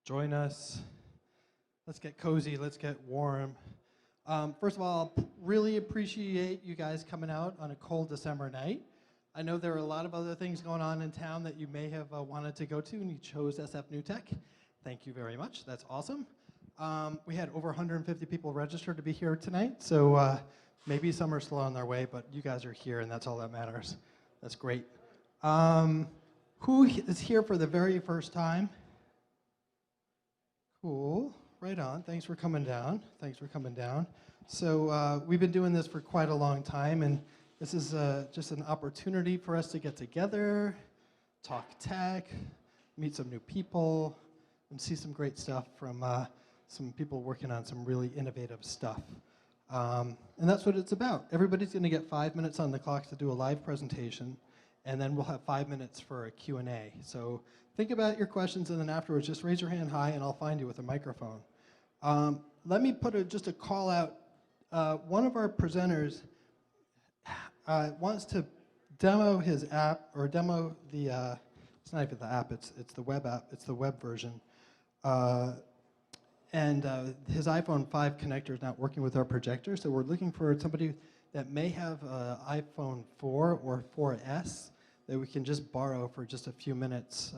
Join us. Let's get cozy. Let's get warm. First of all, really appreciate you guys coming out on a cold December night. I know there are a lot of other things going on in town that you may have wanted to go to, and you chose SF New Tech. Thank you very much. That's awesome. We had over 150 people registered to be here tonight, so maybe some are still on their way, but you guys are here, and that's all that matters. That's great. Who is here for the very first time? Cool. Right on. Thanks for coming down. Thanks for coming down. So we've been doing this for quite a long time, and this is just an opportunity for us to get together, talk tech, meet some new people, and see some great stuff from some people working on some really innovative stuff. And that's what it's about. Everybody's going to get 5 minutes on the clock to do a live presentation, and then we'll have 5 minutes for a Q&A. So think about your questions, and then afterwards, just raise your hand high, and I'll find you with a microphone. Let me put just a call out. One of our presenters wants to demo his app, or demo the, it's not even the app, it's the web app, it's the web version. And his iPhone 5 connector is not working with our projector, so we're looking for somebody that may have an iPhone 4 or 4S that we can just borrow for just a few minutes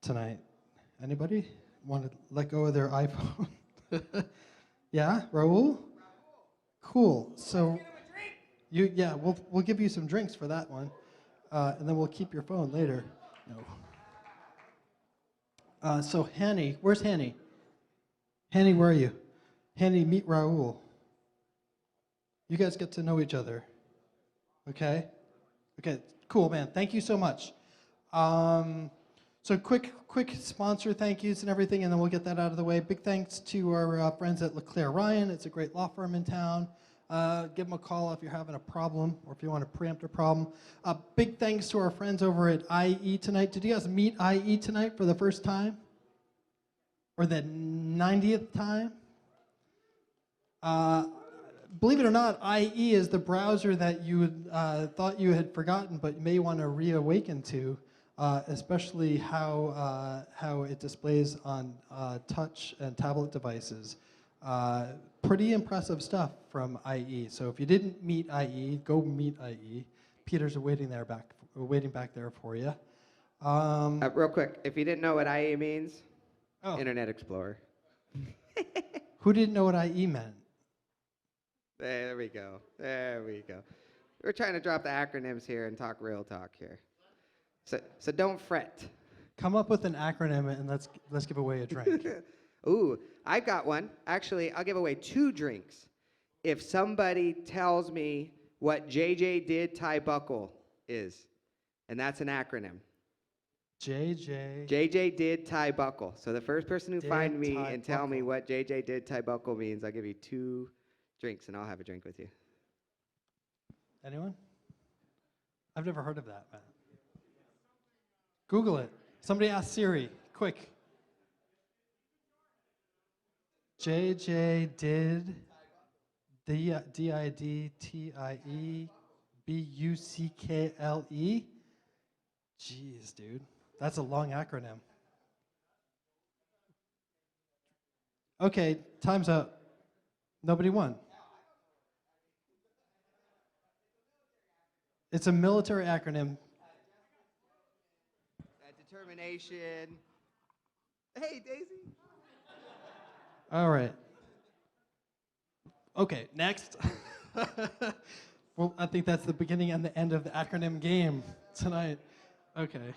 tonight. Anybody want to let go of their iPhone? Yeah, Raul? Cool. So, we'll give you some drinks for that one, and then we'll keep your phone later. No. So Hanny, where's Hanny? Hanny, where are you? Hanny, meet Raul. You guys get to know each other. Okay? Okay, cool, man. Thank you so much. So quick sponsor thank yous and everything, and then we'll get that out of the way. Big thanks to our friends at LeClaire Ryan. It's a great law firm in town. Give them a call if you're having a problem or if you want to preempt a problem. Big thanks to our friends over at IE tonight. Did you guys meet IE tonight for the first time? Or the 90th time? Believe it or not, IE is the browser that you thought you had forgotten, but you may want to reawaken to, especially how it displays on touch and tablet devices. Pretty impressive stuff from IE. So if you didn't meet IE, go meet IE. Peter's waiting back there for you. Real quick, if you didn't know what IE means, Internet Explorer. Who didn't know what IE meant? There we go. There we go. We're trying to drop the acronyms here and talk real talk here. So don't fret. Come up with an acronym and let's give away a drink. Ooh, I got one. Actually, I'll give away 2 drinks if somebody tells me what JJ did tie buckle is, and that's an acronym. JJ did tie buckle. So the first person who find me and tell me what JJ did tie buckle means, I'll give you 2 drinks, and I'll have a drink with you. Anyone? I've never heard of that, man. Google it. Somebody ask Siri, quick. JJ did DIDTIEBUCKLE. Jeez, dude. That's a long acronym. Okay, time's up. Nobody won. It's a military acronym. Determination. Hey, Daisy. All right. Okay, next. Well, I think that's the beginning and the end of the acronym game tonight. Okay.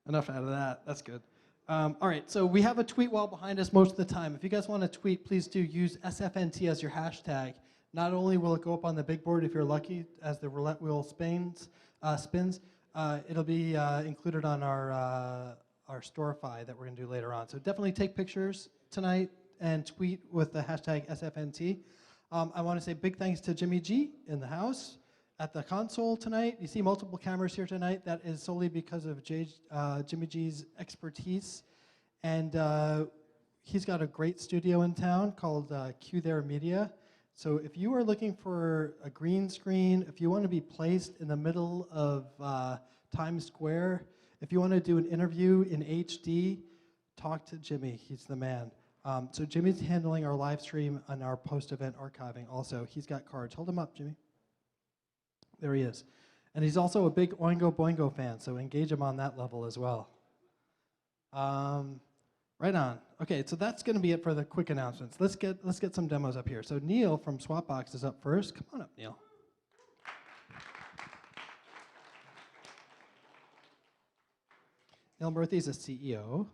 Enough out of that. That's good. All right, so we have a tweet wall behind us most of the time. If you guys want to tweet, please do use SFNT as your hashtag. Not only will it go up on the big board if you're lucky as the roulette wheel spins, it'll be included on our Storify that we're going to do later on. So definitely take pictures tonight and tweet with the hashtag SFNT. I want to say big thanks to Jimmy G in the house at the console tonight. You see multiple cameras here tonight. That is solely because of Jimmy G's expertise. And he's got a great studio in town called Q There Media. So if you are looking for a green screen, if you want to be placed in the middle of Times Square, if you want to do an interview in HD, talk to Jimmy. He's the man. So Jimmy's handling our live stream and our post-event archiving also. He's got cards. Hold him up, Jimmy. There he is. And he's also a big Oingo Boingo fan, so engage him on that level as well. Right on. Okay, so that's going to be it for the quick announcements. Let's get some demos up here. So Neil from Swapbox is up first. Come on up, Neil. Neil Murthy is a CEO,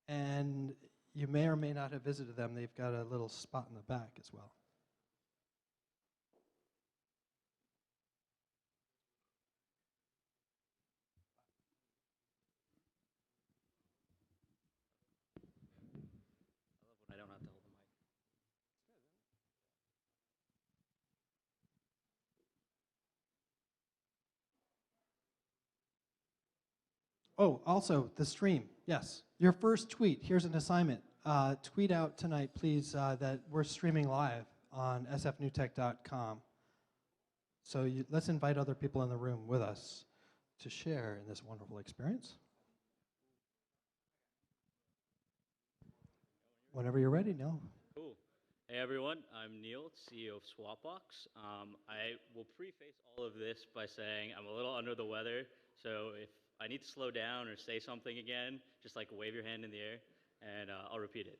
and you may or may not have visited them. They've got a little spot in the back as well. I don't have to hold the mic. Oh, also the stream. Yes, your first tweet. Here's an assignment. Tweet out tonight, please, that we're streaming live on sfnewtech.com. So let's invite other people in the room with us to share in this wonderful experience. Whenever you're ready, Neil. Cool. Hey everyone, I'm Neil, CEO of Swapbox. I will preface all of this by saying I'm a little under the weather, so if I need to slow down or say something again, just like wave your hand in the air, and I'll repeat it.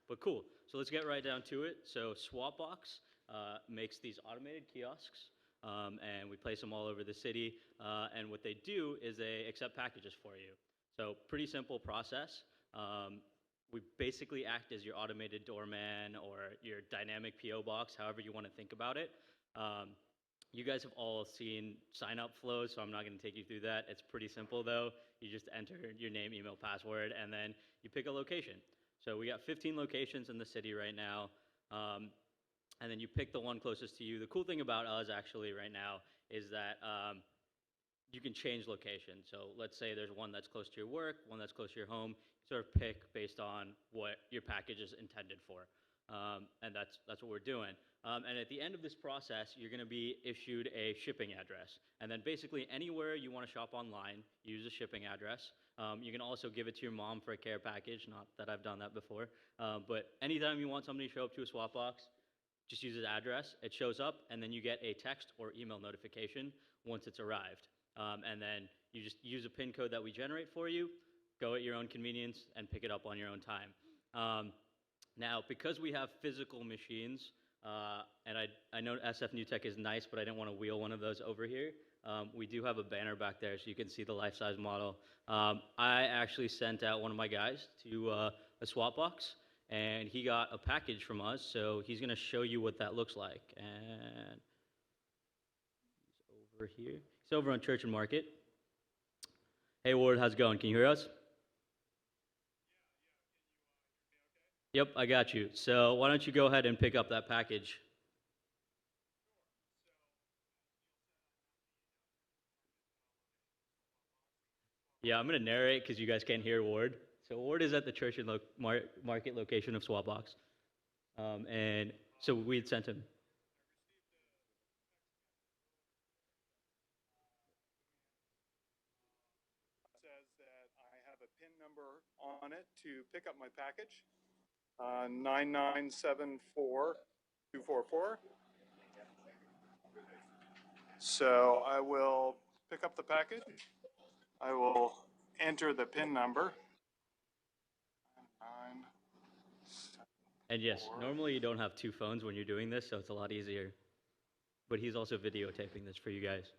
But cool, so let's get right down to it. So Swapbox makes these automated kiosks, and we place them all over the city, and what they do is they accept packages for you. So pretty simple process. We basically act as your automated doorman or your dynamic PO box, however you want to think about it. You guys have all seen sign-up flows, so I'm not going to take you through that. It's pretty simple, though. You just enter your name, email, password, and then you pick a location. So we got 15 locations in the city right now, and then you pick the one closest to you. The cool thing about us, actually, right now is that you can change location. So let's say there's one that's close to your work, one that's close to your home. Sort of pick based on what your package is intended for, and that's what we're doing. And at the end of this process, you're going to be issued a shipping address, and then basically anywhere you want to shop online, use a shipping address. You can also give it to your mom for a care package. Not that I've done that before, but anytime you want somebody to show up to a swap box, just use his address. It shows up, and then you get a text or email notification once it's arrived, and then you just use a PIN code that we generate for you. Go at your own convenience and pick it up on your own time. Now, because we have physical machines, and I know SF New Tech is nice, but I didn't want to wheel one of those over here. We do have a banner back there, so you can see the life-size model. I actually sent out one of my guys to a swap box, and he got a package from us, so he's going to show you what that looks like. And he's over here. He's over on Church and Market. Hey, Ward, how's it going? Can you hear us? Yep, I got you. So why don't you go ahead and pick up that package? Yeah, I'm going to narrate because you guys can't hear Ward. So Ward is at the Church and Market location of Swapbox. And so we'd sent him. Says that I have a PIN number on it to pick up my package. 9974244. So I will pick up the package. I will enter the PIN number. And yes, normally you don't have two phones when you're doing this, so it's a lot easier. But he's also videotaping this for you guys.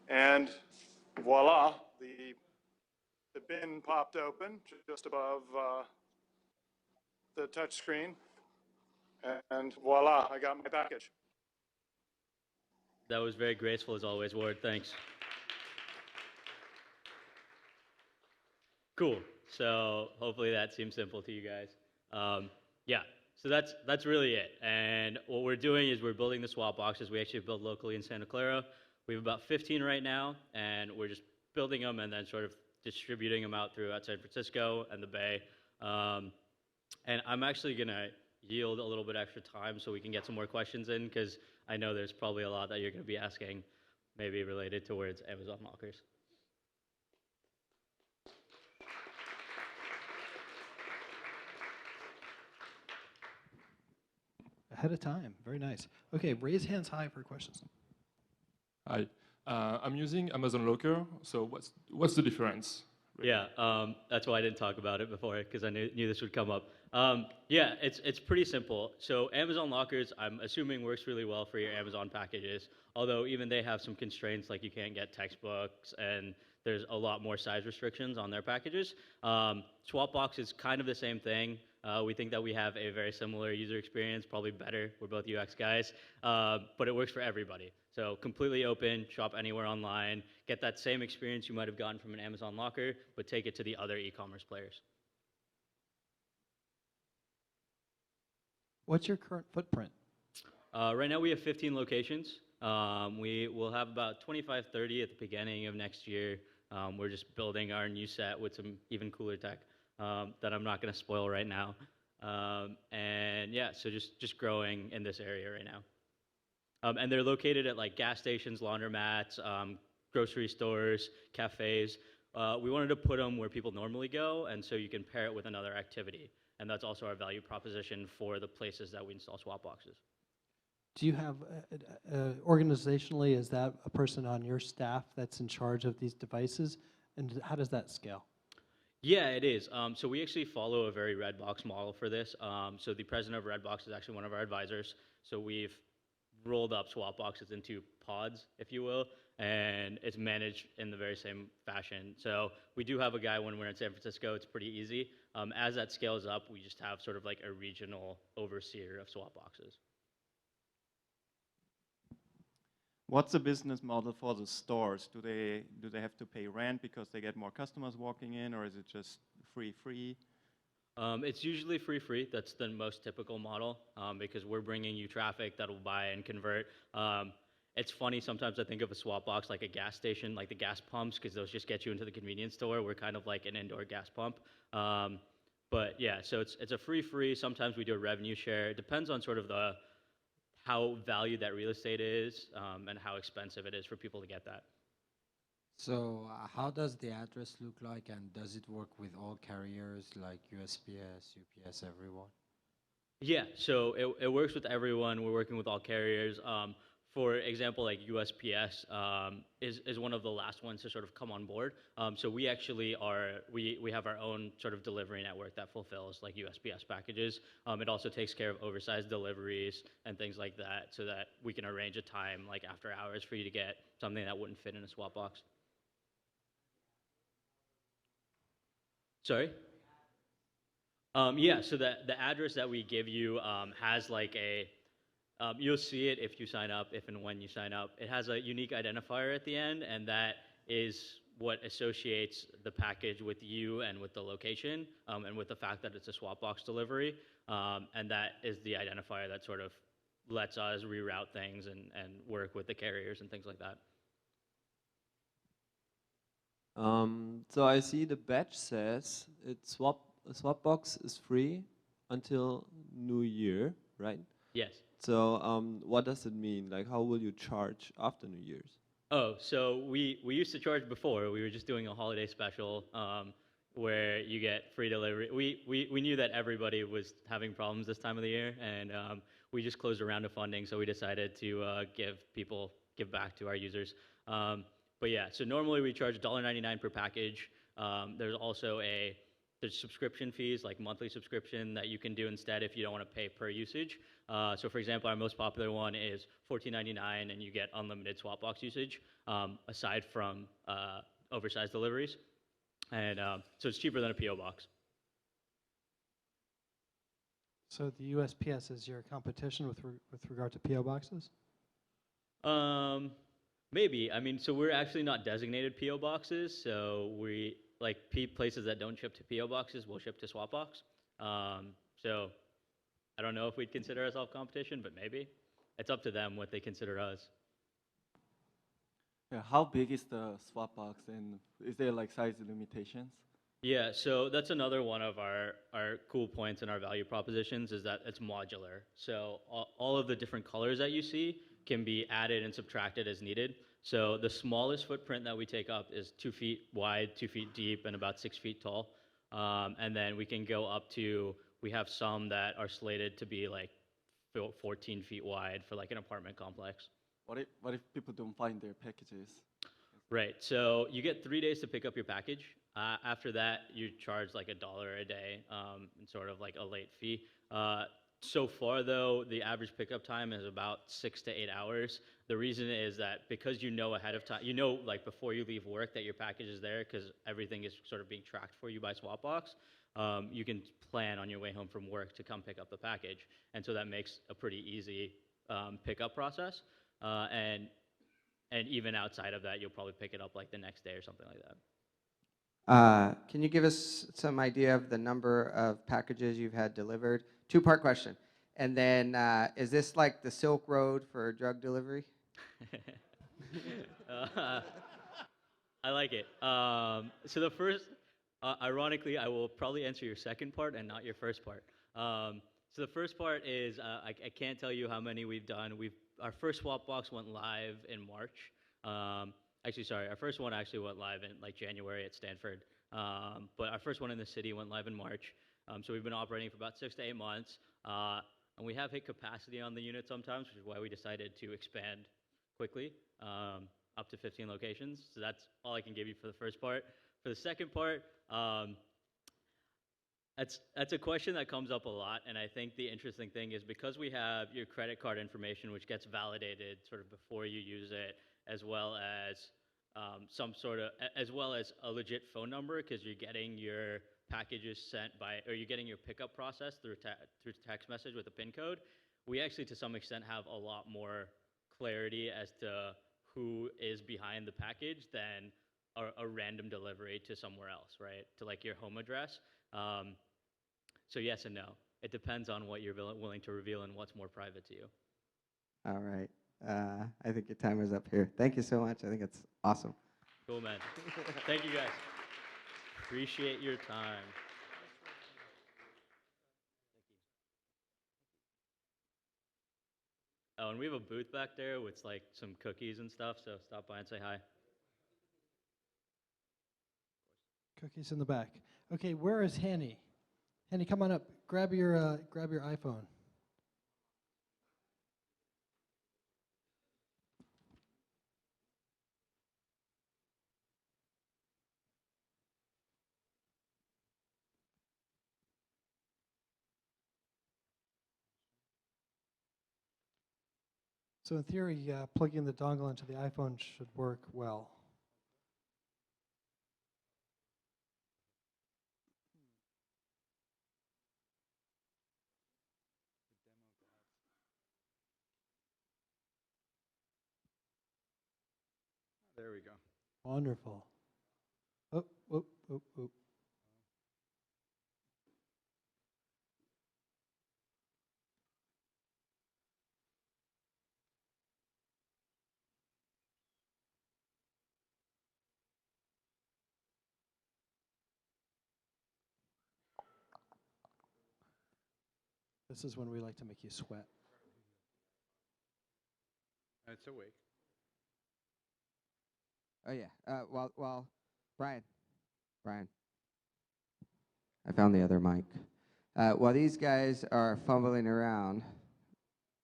And voila, the bin popped open just above the touch screen. And voila, I got my package. That was very graceful as always, Ward. Thanks. Cool. So hopefully that seems simple to you guys. Yeah. So that's really it. And what we're doing is we're building the swap boxes. We actually build locally in Santa Clara. We have about 15 right now, and we're just building them and then sort of distributing them out throughout San Francisco and the Bay. And I'm actually going to yield a little bit extra time so we can get some more questions in, because I know there's probably a lot that you're going to be asking. maybe related towards Amazon lockers. Ahead of time. Very nice. Okay, raise hands high for questions. Hi, I'm using Amazon Locker. So what's the difference? Yeah, that's why I didn't talk about it before because I knew this would come up. Yeah, it's pretty simple. So Amazon lockers, I'm assuming works really well for your Amazon packages. Although even they have some constraints, like you can't get textbooks and there's a lot more size restrictions on their packages. Swapbox is kind of the same thing. We think that we have a very similar user experience, probably better. We're both UX guys, but it works for everybody. So completely open, shop anywhere online, get that same experience you might have gotten from an Amazon locker, but take it to the other e-commerce players. What's your current footprint? Right now we have 15 locations. We will have about 25, 30 at the beginning of next year. We're just building our new set with some even cooler tech that I'm not going to spoil right now. And yeah, so just growing in this area right now. And they're located at like gas stations, laundromats, grocery stores, cafes. We wanted to put them where people normally go, and so you can pair it with another activity. And that's also our value proposition for the places that we install swap boxes. Do you have, organizationally, is that a person on your staff that's in charge of these devices? And how does that scale? Yeah, it is. So we actually follow a very Redbox model for this. So the president of Redbox is actually one of our advisors. So we've rolled up swap boxes into pods, if you will, and it's managed in the very same fashion. So we do have a guy when we're in San Francisco. It's pretty easy. As that scales up, we just have sort of like a regional overseer of swap boxes. What's the business model for the stores? Do they have to pay rent because they get more customers walking in, or is it just free? It's usually free. That's the most typical model because we're bringing you traffic that'll buy and convert. It's funny, sometimes I think of a swap box like a gas station, like the gas pumps, because those just get you into the convenience store. We're kind of like an indoor gas pump. But yeah, so it's a free. Sometimes we do a revenue share. It depends on sort of how valued that real estate is and how expensive it is for people to get that. So how does the address look like, and does it work with all carriers like USPS, UPS, everyone? Yeah, so it works with everyone. We're working with all carriers. For example, like USPS is one of the last ones to sort of come on board. So we actually we have our own sort of delivery network that fulfills like USPS packages. It also takes care of oversized deliveries and things like that, so that we can arrange a time like after hours for you to get something that wouldn't fit in a swap box. Sorry? Yeah, so the address that we give you has like you'll see it if you sign up, if and when you sign up. It has a unique identifier at the end, and that is what associates the package with you and with the location, and with the fact that it's a swap box delivery. And that is the identifier that sort of lets us reroute things and work with the carriers and things like that. So I see the badge says Swapbox is free until New Year, right? Yes. So what does it mean? Like, how will you charge after New Year's? Oh, so we used to charge before. We were just doing a holiday special where you get free delivery. We knew that everybody was having problems this time of the year, and we just closed a round of funding, so we decided to give back to our users. But yeah, so normally we charge $1.99 per package. There's also there's subscription fees, like monthly subscription that you can do instead if you don't want to pay per usage. So for example, our most popular one is $14.99, and you get unlimited swap box usage, aside from oversized deliveries. And so it's cheaper than a PO box. So the USPS is your competition with regard to PO boxes? Maybe. I mean, so we're actually not designated PO boxes, so we like places that don't ship to PO boxes will ship to Swapbox. So I don't know if we'd consider ourselves competition, but maybe. It's up to them what they consider us. Yeah, how big is the swap box, and is there like size limitations? Yeah, so that's another one of our cool points in our value propositions is that it's modular. So all of the different colors that you see can be added and subtracted as needed. So the smallest footprint that we take up is 2 feet wide, 2 feet deep, and about 6 feet tall. And then we can go up to, we have some that are slated to be like 14 feet wide for like an apartment complex. What if people don't find their packages? Right. So you get 3 days to pick up your package. After that, you charge like $1 a day, and sort of like a late fee. So far, though, the average pickup time is about 6 to 8 hours. The reason is that because you know ahead of time, you know, like before you leave work that your package is there because everything is sort of being tracked for you by Swapbox. You can plan on your way home from work to come pick up the package, and so that makes a pretty easy pickup process. And even outside of that, you'll probably pick it up like the next day or something like that. Can you give us some idea of the number of packages you've had delivered? Two-part question. And then, is this like the Silk Road for drug delivery? I like it. So the first, ironically, I will probably answer your second part and not your first part. So the first part is I can't tell you how many we've done. Our first swap box went live in March. Actually, sorry, our first one actually went live in like January at Stanford. But our first one in the city went live in March. So we've been operating for about 6 to 8 months. And we have hit capacity on the unit sometimes, which is why we decided to expand quickly up to 15 locations. So that's all I can give you for the first part. For the second part, that's a question that comes up a lot, and I think the interesting thing is because we have your credit card information, which gets validated sort of before you use it, as well as as well as a legit phone number, because you're getting your packages sent by, or you're getting your pickup process through text message with a PIN code. We actually, to some extent, have a lot more clarity as to who is behind the package than a random delivery to somewhere else, right? To like your home address. So yes and no. It depends on what you're willing to reveal and what's more private to you. All right. I think your timer's up here. Thank you so much. I think it's awesome. Cool, man. Thank you, guys. Appreciate your time. Oh, and we have a booth back there with like some cookies and stuff, so stop by and say hi. Cookies in the back. Okay, where is Henny? Henny, come on up. Grab your iPhone. So in theory, plugging the dongle into the iPhone should work well. There we go. Wonderful. Oh, oh, oh, oh. This is when we like to make you sweat. It's awake. Oh yeah. Well, Brian, I found the other mic. While these guys are fumbling around,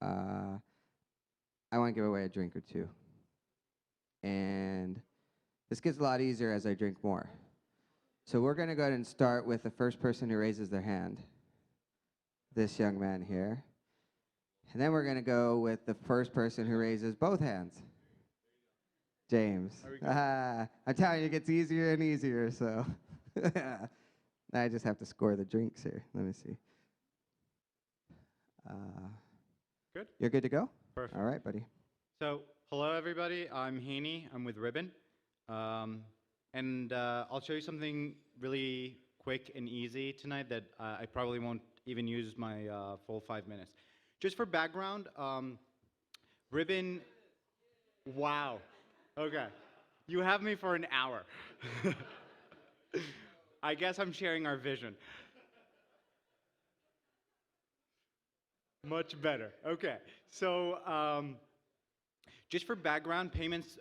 I want to give away a drink or two. And this gets a lot easier as I drink more. So we're going to go ahead and start with the first person who raises their hand. This young man here. And then we're going to go with the first person who raises both hands. James. I'm telling you, it gets easier and easier, so. I just have to score the drinks here. Let me see. Good? You're good to go? Perfect. All right, buddy. So, hello everybody. I'm Haney. I'm with Ribbon. And I'll show you something really quick and easy tonight that I probably won't even use my full 5 minutes. Just for background, Ribbon, wow. Okay. You have me for an hour. I guess I'm sharing our vision. Much better. Okay. So, Just for background, payments,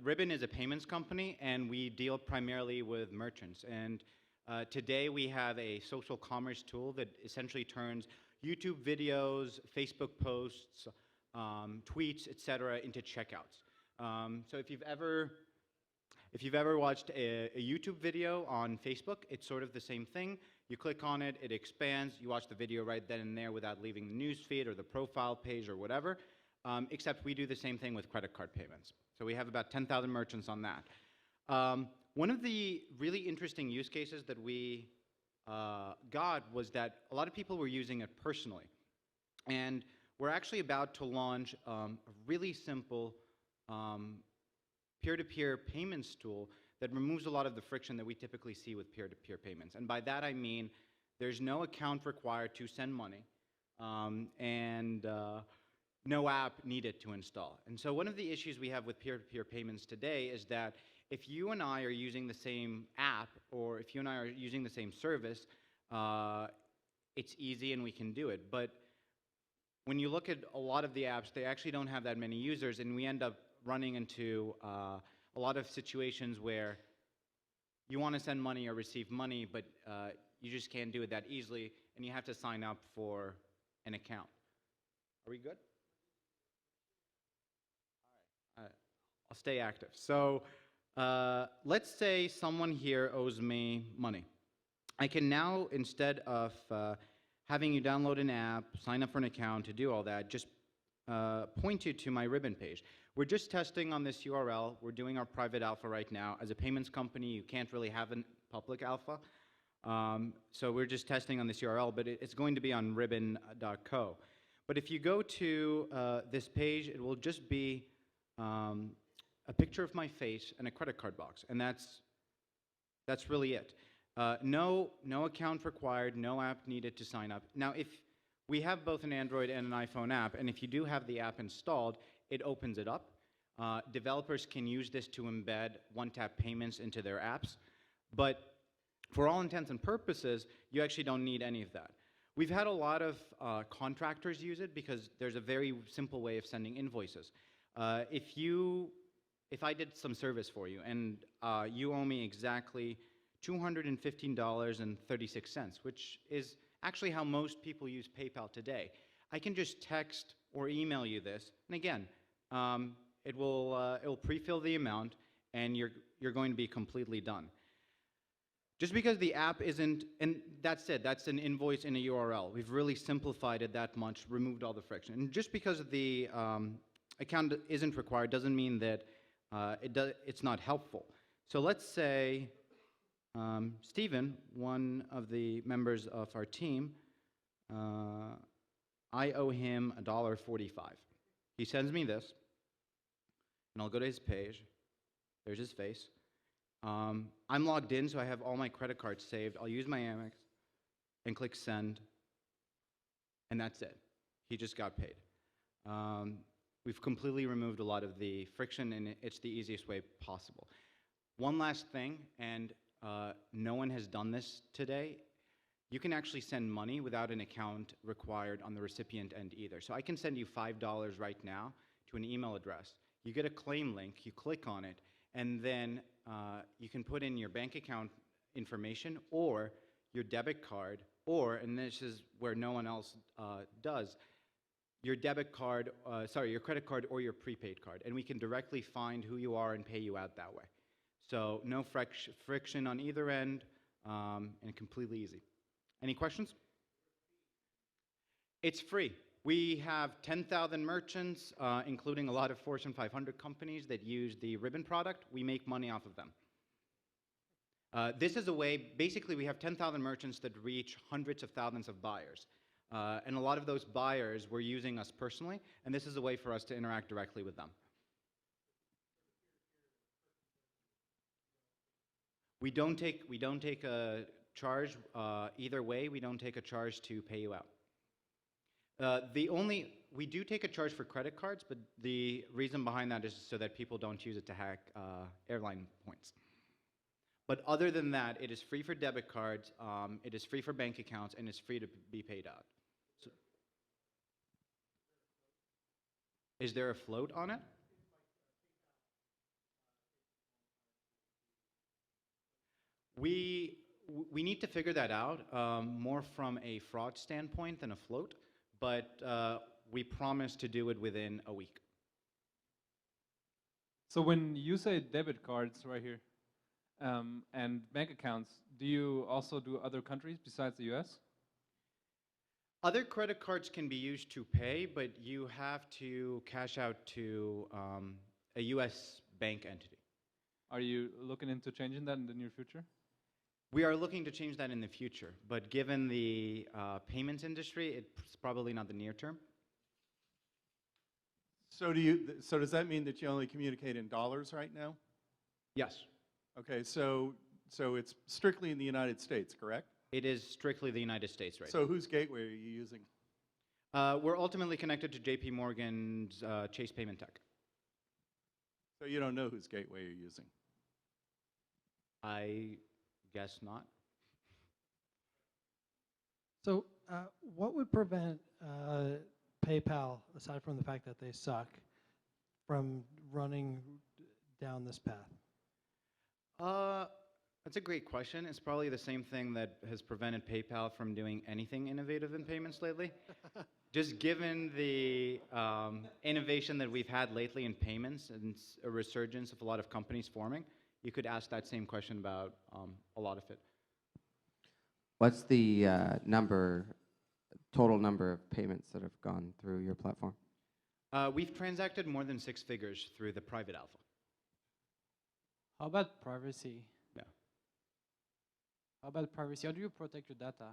Ribbon is a payments company, and we deal primarily with merchants. And today we have a social commerce tool that essentially turns YouTube videos, Facebook posts, tweets, etc., into checkouts. So if you've ever watched a YouTube video on Facebook, it's sort of the same thing. You click on it, it expands, you watch the video right then and there without leaving the news feed or the profile page or whatever. Except we do the same thing with credit card payments. So we have about 10,000 merchants on that. One of the really interesting use cases that we got was that a lot of people were using it personally. And we're actually about to launch a really simple peer-to-peer payments tool that removes a lot of the friction that we typically see with peer-to-peer payments. And by that I mean there's no account required to send money, and no app needed to install. And so one of the issues we have with peer-to-peer payments today is that if you and I are using the same app, or if you and I are using the same service, it's easy and we can do it. But when you look at a lot of the apps, they actually don't have that many users, and we end up running into a lot of situations where you want to send money or receive money, but you just can't do it that easily, and you have to sign up for an account. Are we good? All right. I'll stay active. So let's say someone here owes me money. I can now, instead of having you download an app, sign up for an account to do all that, just point you to my Ribbon page. We're just testing on this URL. We're doing our private alpha right now. As a payments company, you can't really have a public alpha. So we're just testing on this URL, but it's going to be on ribbon.co. But if you go to this page, it will just be a picture of my face and a credit card box, and that's really it. No account required, no app needed to sign up. Now, if we have both an Android and an iPhone app, and if you do have the app installed, it opens it up. Developers can use this to embed one-tap payments into their apps, but for all intents and purposes, you actually don't need any of that. We've had a lot of contractors use it because there's a very simple way of sending invoices. If I did some service for you and you owe me exactly $215.36, which is actually how most people use PayPal today, I can just text or email you this, and again, it will pre-fill the amount, and you're going to be completely done. Just because the app isn't, and that's it, that's an invoice in a URL. We've really simplified it that much, removed all the friction. And just because the account isn't required doesn't mean that it's not helpful. So let's say Stephen, one of the members of our team, I owe him $1.45. He sends me this, and I'll go to his page. There's his face. I'm logged in, so I have all my credit cards saved. I'll use my Amex and click send, and that's it. He just got paid. We've completely removed a lot of the friction, and it's the easiest way possible. One last thing, and no one has done this today. You can actually send money without an account required on the recipient end either. So I can send you $5 right now to an email address. You get a claim link, you click on it, and then you can put in your bank account information or your debit card, or, and this is where no one else does, your debit card, your credit card or your prepaid card, and we can directly find who you are and pay you out that way. So no friction on either end, and completely easy. Any questions? It's free. We have 10,000 merchants, including a lot of Fortune 500 companies that use the Ribbon product. We make money off of them. This is a way, basically we have 10,000 merchants that reach hundreds of thousands of buyers. And a lot of those buyers were using us personally, and this is a way for us to interact directly with them. We don't take a charge either way. We don't take a charge to pay you out. We do take a charge for credit cards, but the reason behind that is so that people don't use it to hack airline points. But other than that, it is free for debit cards, it is free for bank accounts, and it's free to be paid out. So, is there a float on it? We need to figure that out more from a fraud standpoint than a float, but we promise to do it within a week. So when you say debit cards right here and bank accounts, do you also do other countries besides the US? Other credit cards can be used to pay, but you have to cash out to a US bank entity. Are you looking into changing that in the near future? We are looking to change that in the future, but given the payments industry, it's probably not the near term. So does that mean that you only communicate in dollars right now? Yes. Okay, so it's strictly in the United States, correct? It is strictly the United States right So whose gateway are you using? now. We're ultimately connected to JP Morgan's Chase Payment Tech. So you don't know whose gateway you're using? I guess not. So, what would prevent PayPal, aside from the fact that they suck, from running down this path? That's a great question. It's probably the same thing that has prevented PayPal from doing anything innovative in payments lately. Just given the innovation that we've had lately in payments and a resurgence of a lot of companies forming, you could ask that same question about a lot of it. What's the total number of payments that have gone through your platform? We've transacted more than 6 figures through the private alpha. How about privacy? Yeah. How about privacy? How do you protect your data?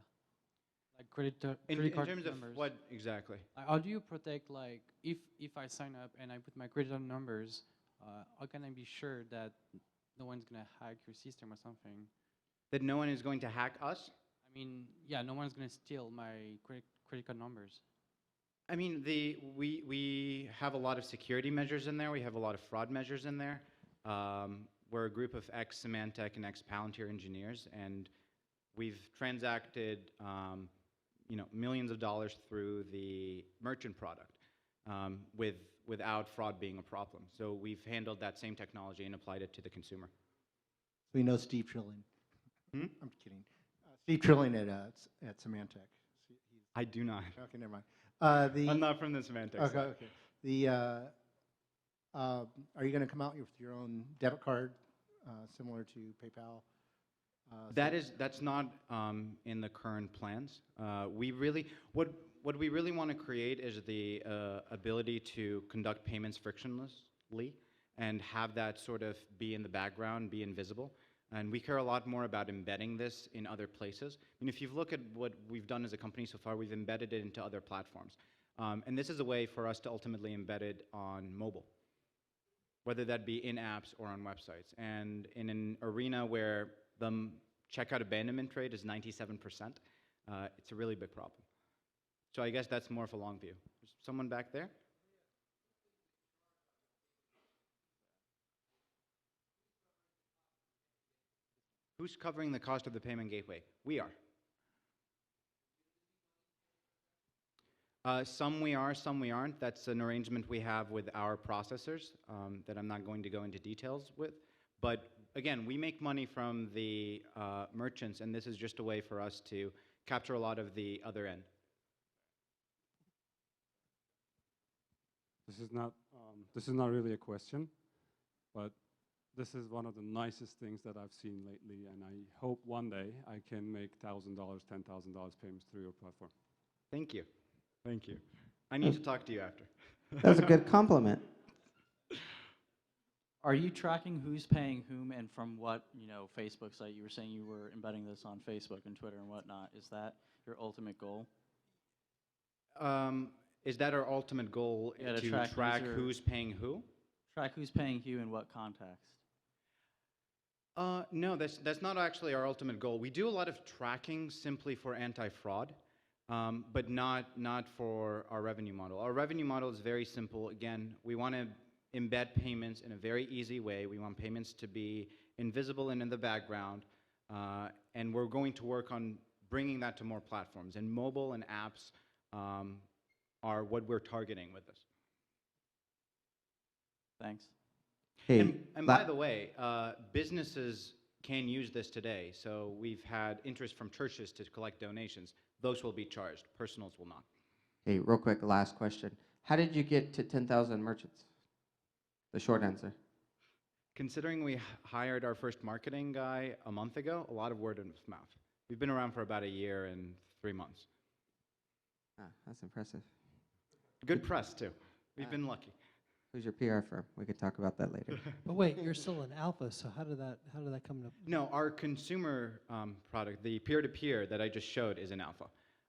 Like credit In card terms numbers. of what exactly? How do you protect, like, if I sign up and I put my credit card numbers, how can I be sure that no one's going to hack your system or something? That no one is going to hack us? I mean, yeah, no one's going to steal my credit card numbers. I mean, we have a lot of security measures in there. We have a lot of fraud measures in there. We're a group of ex-Symantec and ex-Palantir engineers, and we've transacted millions of dollars through the merchant product without fraud being a problem. So we've handled that same technology and applied it to the consumer. We know Steve Trilling. Hmm? I'm kidding. Steve Trilling at Symantec. I do not. Okay, never mind. I'm not from the Symantec Okay, side. okay. Are you going to come out with your own debit card similar to PayPal? That's not in the current plans. What we really want to create is the ability to conduct payments frictionlessly and have that sort of be in the background, be invisible. And we care a lot more about embedding this in other places. I mean, if you look at what we've done as a company so far, we've embedded it into other platforms. And this is a way for us to ultimately embed it on mobile, whether that be in apps or on websites. And in an arena where the checkout abandonment rate is 97%, it's a really big problem. So I guess that's more of a long view. There's someone back there? Who's covering the cost of the payment gateway? We are. Some we are, some we aren't. That's an arrangement we have with our processors that I'm not going to go into details with. But again, we make money from the merchants, and this is just a way for us to capture a lot of the other end. This is not really a question, but this is one of the nicest things that I've seen lately, and I hope one day I can make $1,000, $10,000 payments through your platform. Thank you. Thank you. I need to talk to you after. That's a good compliment. Are you tracking who's paying whom and from what, Facebook site? You were saying you were embedding this on Facebook and Twitter and whatnot. Is that your ultimate goal? Is that our ultimate goal, to track who's paying who? Track who's paying who in what context? No, that's not actually our ultimate goal. We do a lot of tracking simply for anti-fraud, but not for our revenue model. Our revenue model is very simple. Again, we want to embed payments in a very easy way. We want payments to be invisible and in the background, and we're going to work on bringing that to more platforms. And mobile and apps are what we're targeting with this. Thanks. Hey, and by the way, businesses can use this today. So we've had interest from churches to collect donations. Those will be charged. Personals will not. Hey, real quick, last question. How did you get to 10,000 merchants? The short answer. Considering we hired our first marketing guy a month ago, a lot of word of mouth. We've been around for about a year and 3 months. Ah, that's impressive. Good press, too. We've been lucky. Who's your PR firm? We could talk about that later. But wait, you're still in alpha, so how did that come to? No, our consumer product, the peer-to-peer that I just showed, is in alpha.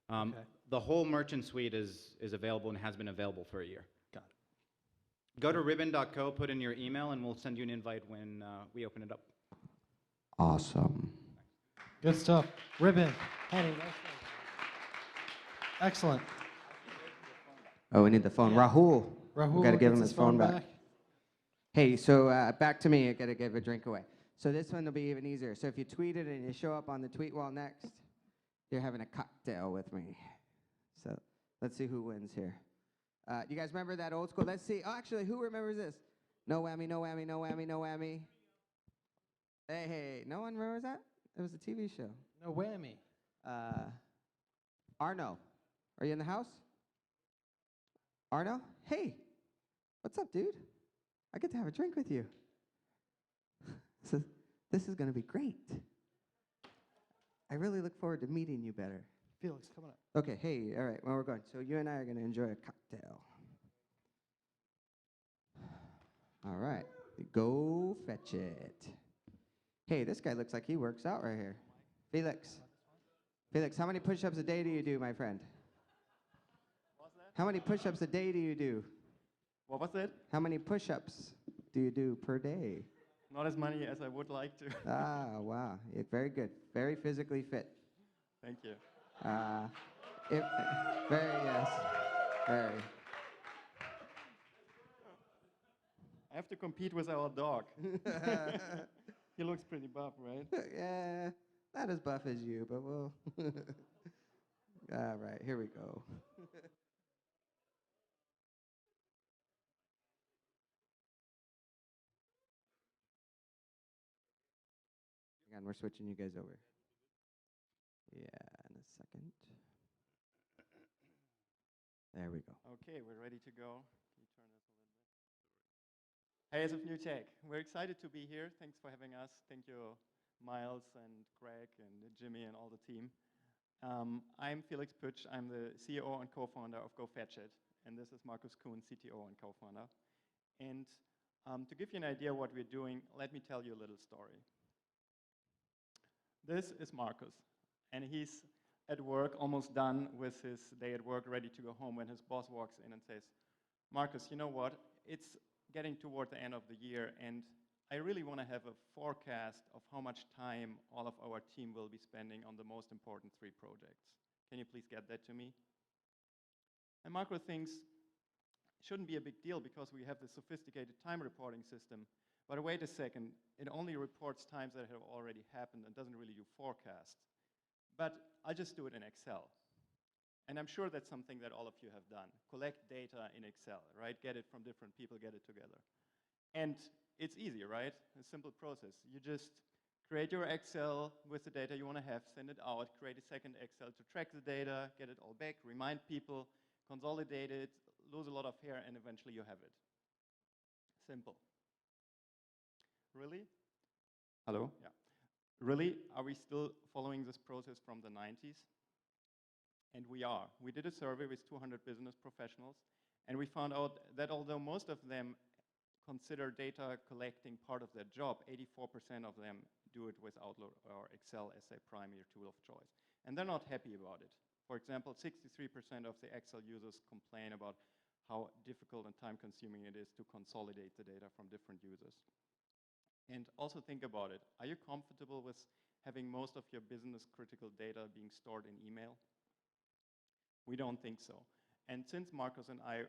Okay. The whole merchant suite is available and has been available for a year. Got it. Go to ribbon.co, put in your email, and we'll send you an invite when we open it up. Awesome. Good stuff. Ribbon. Henny, nice one. Excellent. Oh, we need the phone. Rahul. Rahul We got to give gets him his his phone phone back. Hey, so back to me. I got to give a drink away. So this one will be even easier. So if you tweet it and you show up on the tweet wall next, you're having a cocktail with me. So let's see who wins here. You guys remember that old school? Let's see. Oh, actually, who remembers this? No whammy, no whammy, no whammy, no whammy. Hey, no one remembers that? It was a TV show. No whammy. Arno, are you in the house? Arno? Hey, what's up, dude? I get to have a drink with you. So this is going to be great. I really look forward to meeting you better. Felix, coming up. Okay, hey, all right, well, we're going. So you and I are going to enjoy a cocktail. All right, go fetch it. Hey, this guy looks like he works out right here. Felix. Felix, how many push-ups a day do you do, my friend? How many push-ups a day do you do? What was it? How many push-ups do you do per day? Not as many as I would like to. Ah, wow. Yeah, very good. Very physically fit. Thank you. Very, yes. Very. I have to compete with our dog. He looks pretty buff, right? Yeah, not as buff as you, but we'll. All right, here we go. Hang on, we're switching you guys over. Yeah, in a second. There we go. Okay, we're ready to go. Can you turn this a little bit? Hey, as of New Tech, we're excited to be here. Thanks for having us. Thank you, Miles and Greg and Jimmy and all the team. I'm Felix Pütsch. I'm the CEO and co-founder of GoFetchIt, and this is Markus Kuhn, CTO and co-founder. And to give you an idea what we're doing, let me tell you a little story. This is Markus, and he's at work, almost done with his day at work, ready to go home, when his boss walks in and says, Markus, you know what? It's getting toward the end of the year, and I really want to have a forecast of how much time all of our team will be spending on the most important 3 projects. Can you please get that to me? And Marco thinks it shouldn't be a big deal because we have this sophisticated time reporting system. But wait a second, it only reports times that have already happened and doesn't really do forecasts. But I'll just do it in Excel. And I'm sure that's something that all of you have done. Collect data in Excel, right? Get it from different people, get it together. And it's easy, right? A simple process. You just create your Excel with the data you want to have, send it out, create a second Excel to track the data, get it all back, remind people, consolidate it, lose a lot of hair, and eventually you have it. Simple. Really? Hello? Yeah. Really, are we still following this process from the 90s? And we are. We did a survey with 200 business professionals, and we found out that although most of them consider data collecting part of their job, 84% of them do it with Outlook or Excel as their primary tool of choice. And they're not happy about it. For example, 63% of the Excel users complain about how difficult and time-consuming it is to consolidate the data from different users. And also think about it. Are you comfortable with having most of your business-critical data being stored in email? We don't think so. And since Marcus and I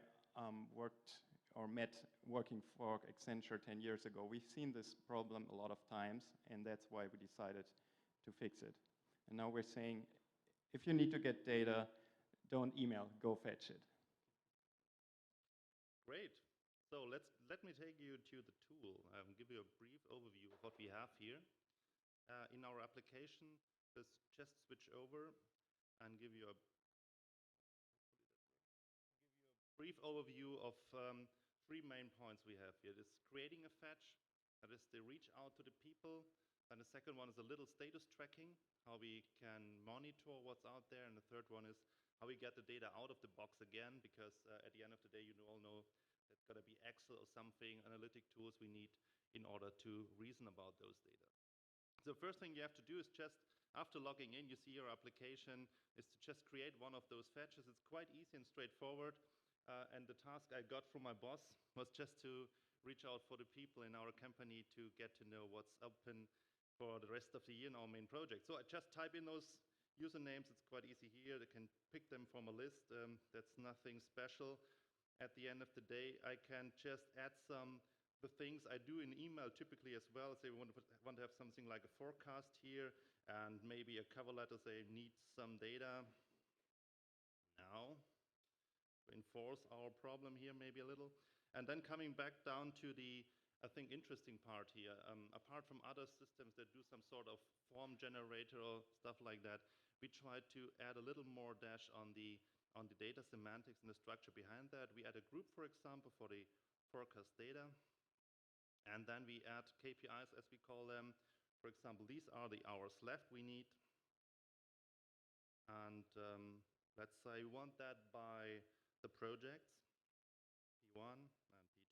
met working for Accenture 10 years ago, we've seen this problem a lot of times, and that's why we decided to fix it. And now we're saying, if you need to get data, don't email, go fetch it. Great. So let me take you to the tool, give you a brief overview of what we have here. in our application, just switch over and give you a brief overview of 3 main points we have here. It's creating a fetch, that is the reach out to the people. And the second one is a little status tracking, how we can monitor what's out there. And the third one is how we get the data out of the box again, because at the end of the day, you all know there's got to be Excel or something, analytic tools we need in order to reason about those data. So the first thing you have to do is just, after logging in, you see your application, is to just create one of those fetches. It's quite easy and straightforward. And the task I got from my boss was just to reach out for the people in our company to get to know what's open for the rest of the year in our main project. So I just type in those usernames. It's quite easy here. They can pick them from a list. That's nothing special. At the end of the day, I can just add the things I do in email typically as well. Say we want to have something like a forecast here and maybe a cover letter say needs some data now to enforce our problem here maybe a little. And then coming back down to the, I think, interesting part here. Apart from other systems that do some sort of form generator or stuff like that, we try to add a little more dash on the data semantics and the structure behind that. We add a group, for example, for the forecast data. And then we add KPIs, as we call them. For example, these are the hours left we need. And let's say we want that by the projects, P1 and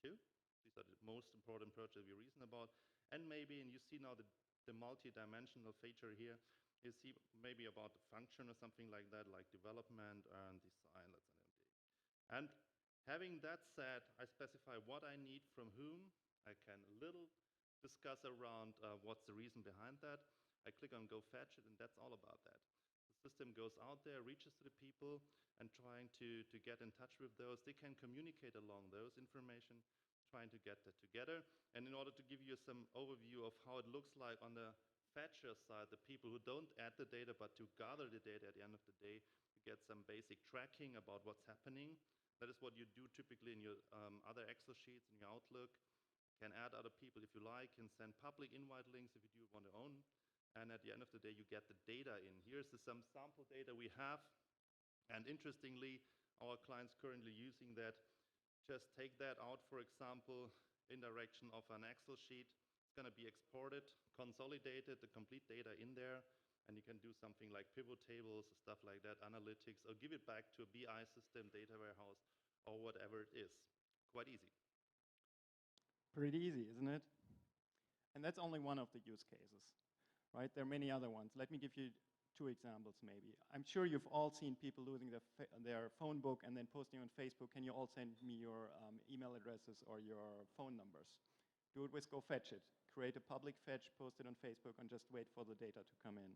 P2. These are the most important projects we reason about. And maybe, and you see now the multi-dimensional feature here, you see maybe about the function or something like that, like development and design, let's say. And having that said, I specify what I need from whom. I can a little discuss around what's the reason behind that. I click on Go Fetch It, and that's all about that. The system goes out there, reaches to the people, and trying to get in touch with those. They can communicate along those information, trying to get that together. And in order to give you some overview of how it looks like on the fetcher side, the people who don't add the data but to gather the data at the end of the day, you get some basic tracking about what's happening. That is what you do typically in your other Excel sheets, in your Outlook. Can add other people if you like, can send public invite links if you do want to own. And at the end of the day, you get the data in. Here's some sample data we have. And interestingly, our clients currently using that. Just take that out, for example, in direction of an Excel sheet. It's going to be exported, consolidated, the complete data in there. And you can do something like pivot tables, stuff like that, analytics, or give it back to a BI system, data warehouse, or whatever it is. Quite easy. Pretty easy, isn't it? And that's only one of the use cases, right? There are many other ones. Let me give you 2 examples maybe. I'm sure you've all seen people losing their phone book and then posting on Facebook. Can you all send me your email addresses or your phone numbers? Do it with Go Fetch It. Create a public fetch, post it on Facebook, and just wait for the data to come in.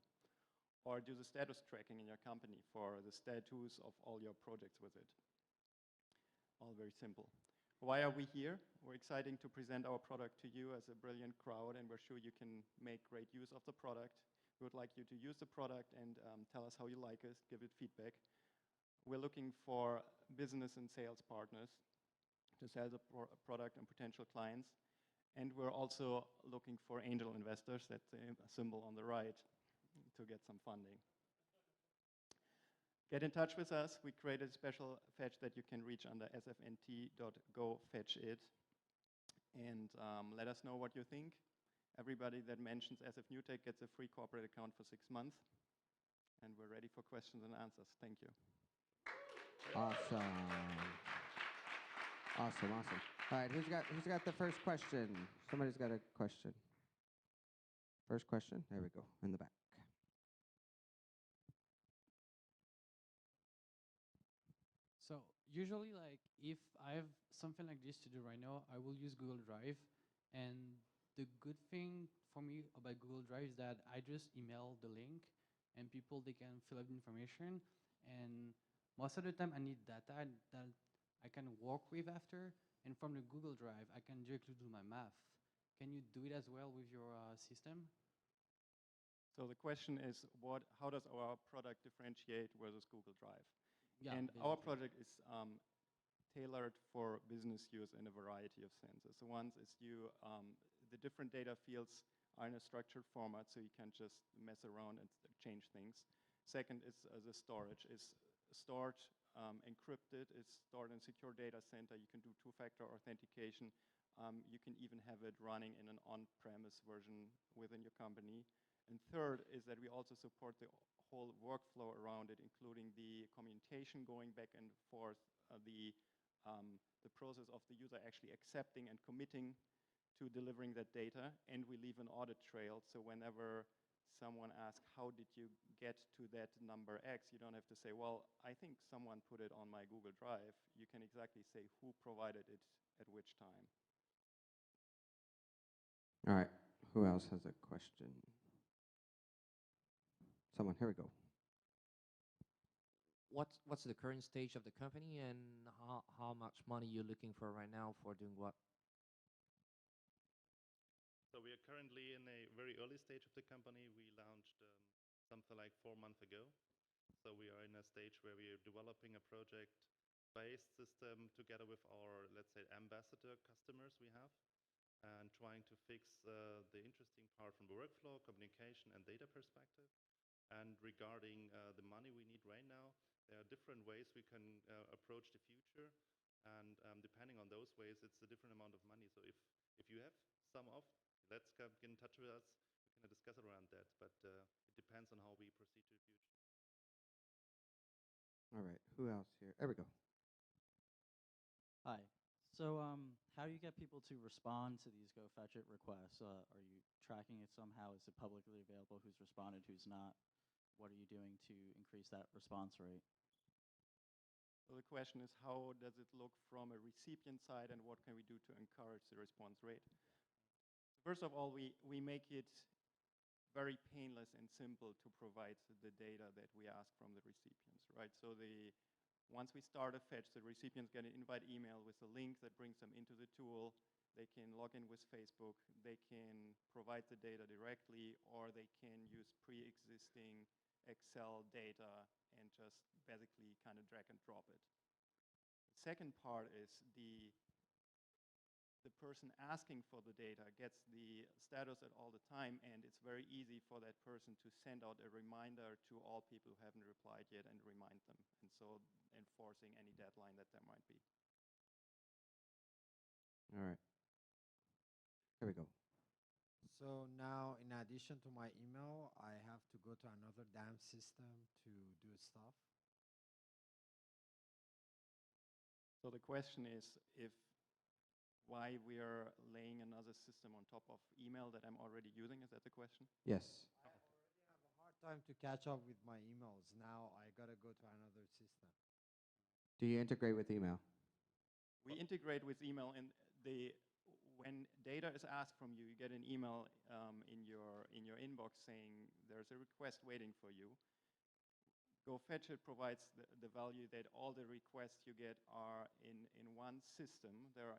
Or do the status tracking in your company for the status of all your projects with it. All very simple. Why are we here? We're excited to present our product to you as a brilliant crowd, and we're sure you can make great use of the product. We would like you to use the product and tell us how you like it, give it feedback. We're looking for business and sales partners to sell the product and potential clients. And we're also looking for angel investors, that's a symbol on the right, to get some funding. Get in touch with us. We created a special fetch that you can reach under sfnt.go-fetch-it. And let us know what you think. Everybody that mentions SF NewTek gets a free corporate account for 6 months. And we're ready for questions and answers. Thank you. Awesome. Awesome, awesome. All right, who's got the first question? Somebody's got a question. First question, there we go, in the back. So usually, like, if I have something like this to do right now, I will use Google Drive. And the good thing for me about Google Drive is that I just email the link, and people, they can fill out the information. And most of the time, I need data that I can work with after. And from the Google Drive, I can directly do my math. Can you do it as well with your system? So the question is, how does our product differentiate versus Google Drive? Yeah, and basically. our project is tailored for business use in a variety of senses. So one is the different data fields are in a structured format, so you can just mess around and change things. Second is the storage. It's stored encrypted. It's stored in a secure data center. You can do two-factor authentication. You can even have it running in an on-premise version within your company. And third is that we also support the whole workflow around it, including the communication going back and forth, the process of the user actually accepting and committing to delivering that data, and we leave an audit trail. So whenever someone asks, how did you get to that number X, you don't have to say, well, I think someone put it on my Google Drive. You can exactly say who provided it at which time. All right, who else has a question? Someone, here we go. What's the current stage of the company, and how much money you're looking for right now for doing what? So we are currently in a very early stage of the company. We launched something like 4 months ago. So we are in a stage where we are developing a project-based system together with our, let's say, ambassador customers we have, and trying to fix the interesting part from the workflow, communication, and data perspective. And regarding the money we need right now, there are different ways we can approach the future. And depending on those ways, it's a different amount of money. So if you have some of, let's get in touch with us. We can discuss around that. But it depends on how we proceed to the future. All right, who else here? There we go. Hi. So how do you get people to respond to these Go Fetch It requests? Are you tracking it somehow? Is it publicly available? Who's responded, who's not? What are you doing to increase that response rate? So the question is, how does it look from a recipient side, and what can we do to encourage the response rate? First of all, we make it very painless and simple to provide the data that we ask from the recipients, right? So once we start a fetch, the recipients get an invite email with a link that brings them into the tool. They can log in with Facebook. They can provide the data directly, or they can use pre-existing Excel data and just basically kind of drag and drop it. The second part is the person asking for the data gets the status at all the time, and it's very easy for that person to send out a reminder to all people who haven't replied yet and remind them, and so enforcing any deadline that there might be. All right, here we go. So now, in addition to my email, I have to go to another damn system to do stuff. So the question is why we are laying another system on top of email that I'm already using. Is that the question? Yes. I already have a hard time to catch up with my emails. Now I gotta go to another system. Do you integrate with email? We integrate with email, and when data is asked from you, you get an email in your inbox saying there's a request waiting for you. Go Fetch It provides the value that all the requests you get are in one system. They're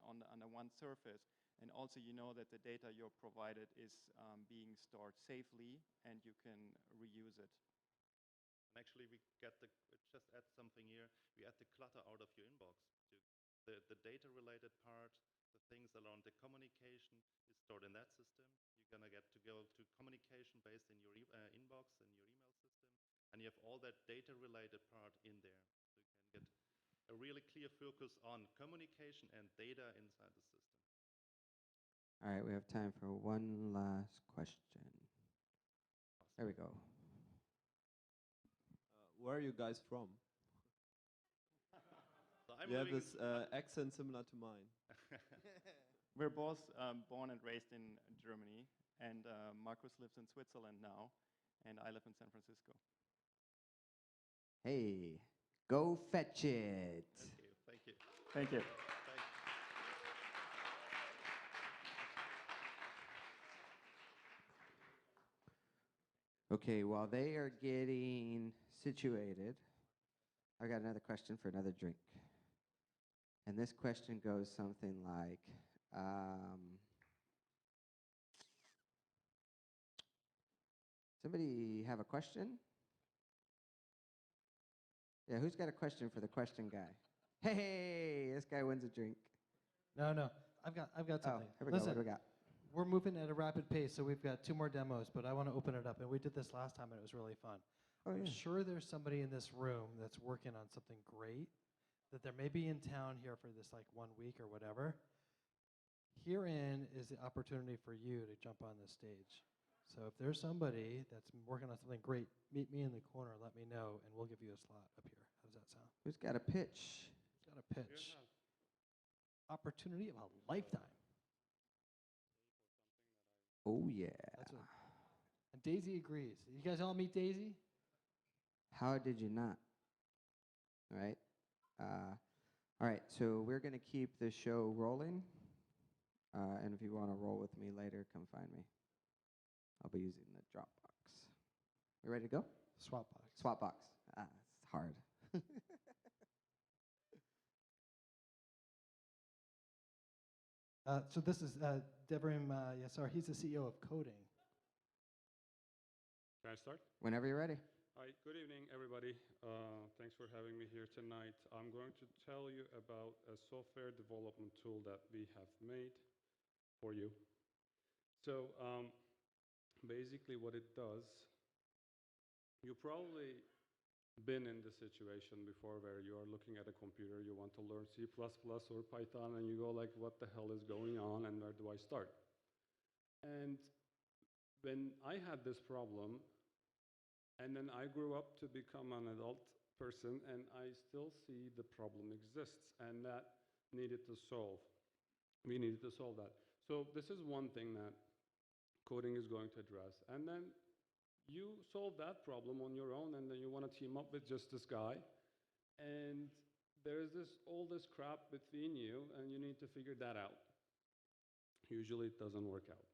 under one surface. And also you know that the data you're provided is being stored safely, and you can reuse it. And actually, just add something here. We add the clutter out of your inbox. The data-related part, the things around the communication is stored in that system. You're going to get to go to communication based in your inbox and your email system. And you have all that data-related part in there. So you can get a really clear focus on communication and data inside the system. All right, we have time for one last question. There we go. Where are you guys from? So I'm you have living this accent similar to mine. We're both born and raised in Germany, and Markus lives in Switzerland now, and I live in San Francisco. Hey, go fetch it. Thank you. Thank you. Okay, while they are getting situated, I got another question for another drink. And this question goes something like, somebody have a question? Yeah, who's got a question for the question guy? Hey, this guy wins a drink. No, I've got something. Oh, here we go. What do we got? we're moving at a rapid pace, so we've got 2 more demos, but I want to open it up. And we did this last time, and it was really fun. Oh, I'm yeah. sure there's somebody in this room that's working on something great, that they're maybe in town here for this like 1 week or whatever. Herein is the opportunity for you to jump on the stage. So if there's somebody that's working on something great, meet me in the corner, let me know, and we'll give you a slot up here. How does that sound? Who's got a pitch? Who's got a pitch? Opportunity of a lifetime. Oh, yeah. That's what. And Daisy agrees. You guys all meet Daisy? How did you not? All right. All right, so we're going to keep the show rolling. And if you want to roll with me later, come find me. I'll be using the Dropbox. You ready to go? Swapbox. Swapbox. Ah, it's hard. So this is Devrim Yassar. He's the CEO of Coding. Can I start? Whenever you're ready. Hi, good evening, everybody. Thanks for having me here tonight. I'm going to tell you about a software development tool that we have made for you. So basically what it does, you've probably been in this situation before where you are looking at a computer, you want to learn C++ or Python, and you go like, what the hell is going on, and where do I start? And when I had this problem, and then I grew up to become an adult person, and I still see the problem exists, and that needed to solve. We needed to solve that. So this is one thing that coding is going to address. And then you solve that problem on your own, and then you want to team up with just this guy, and there's all this crap between you, and you need to figure that out. Usually it doesn't work out.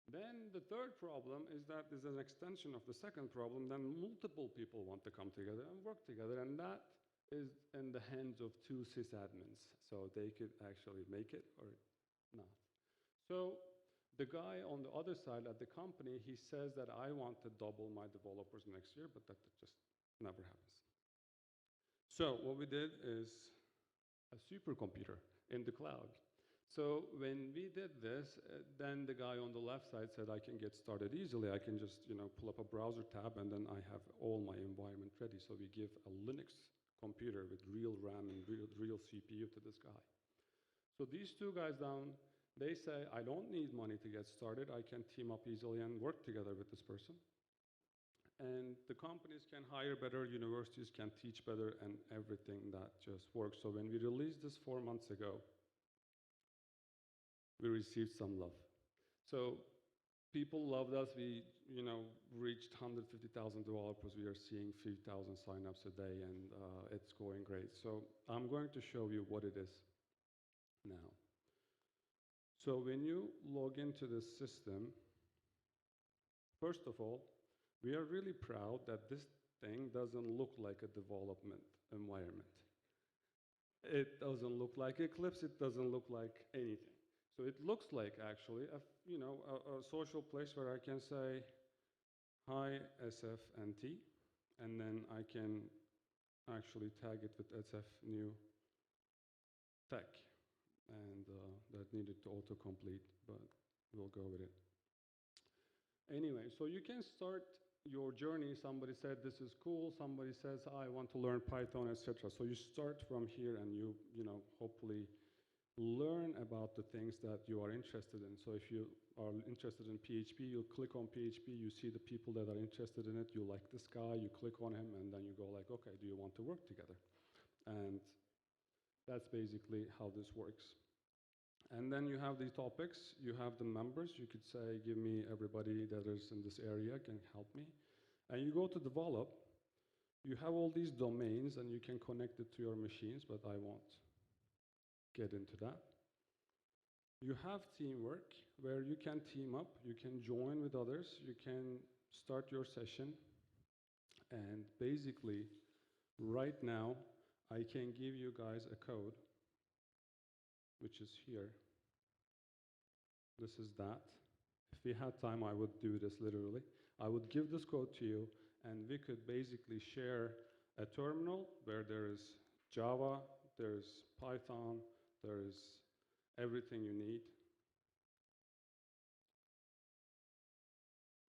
Then the third problem is that there's an extension of the second problem. Then multiple people want to come together and work together, and that is in the hands of 2 sysadmins. So they could actually make it or not. So the guy on the other side at the company, he says that I want to double my developers next year, but that just never happens. So what we did is a supercomputer in the cloud. So when we did this, then the guy on the left side said, I can get started easily. I can just pull up a browser tab, and then I have all my environment ready. So we give a Linux computer with real RAM and real CPU to this guy. So these 2 guys down, they say, I don't need money to get started. I can team up easily and work together with this person. And the companies can hire better, universities can teach better, and everything that just works. So when we released this 4 months ago, we received some love. So people loved us. We, reached 150,000 developers. We are seeing 3,000 signups a day, and it's going great. So I'm going to show you what it is now. So when you log into this system, first of all, we are really proud that this thing doesn't look like a development environment. It doesn't look like Eclipse. It doesn't look like anything. So it looks like actually a social place where I can say, hi SFNT, and then I can actually tag it with SF new tech. And that needed to autocomplete, but we'll go with it. Anyway, so you can start your journey. Somebody said this is cool. Somebody says I want to learn Python, etc. So you start from here, and you hopefully learn about the things that you are interested in. So if you are interested in PHP, you click on PHP, you see the people that are interested in it, you like this guy, you click on him, and then you go like, okay, do you want to work together? And that's basically how this works. And then you have the topics, you have the members. You could say, give me everybody that is in this area, can help me. And you go to develop, you have all these domains, and you can connect it to your machines, but I won't get into that. You have teamwork, where you can team up, you can join with others, you can start your session, and basically, right now, I can give you guys a code, which is here. This is that. If we had time, I would do this literally. I would give this code to you, and we could basically share a terminal where there is Java, there's Python, there is everything you need.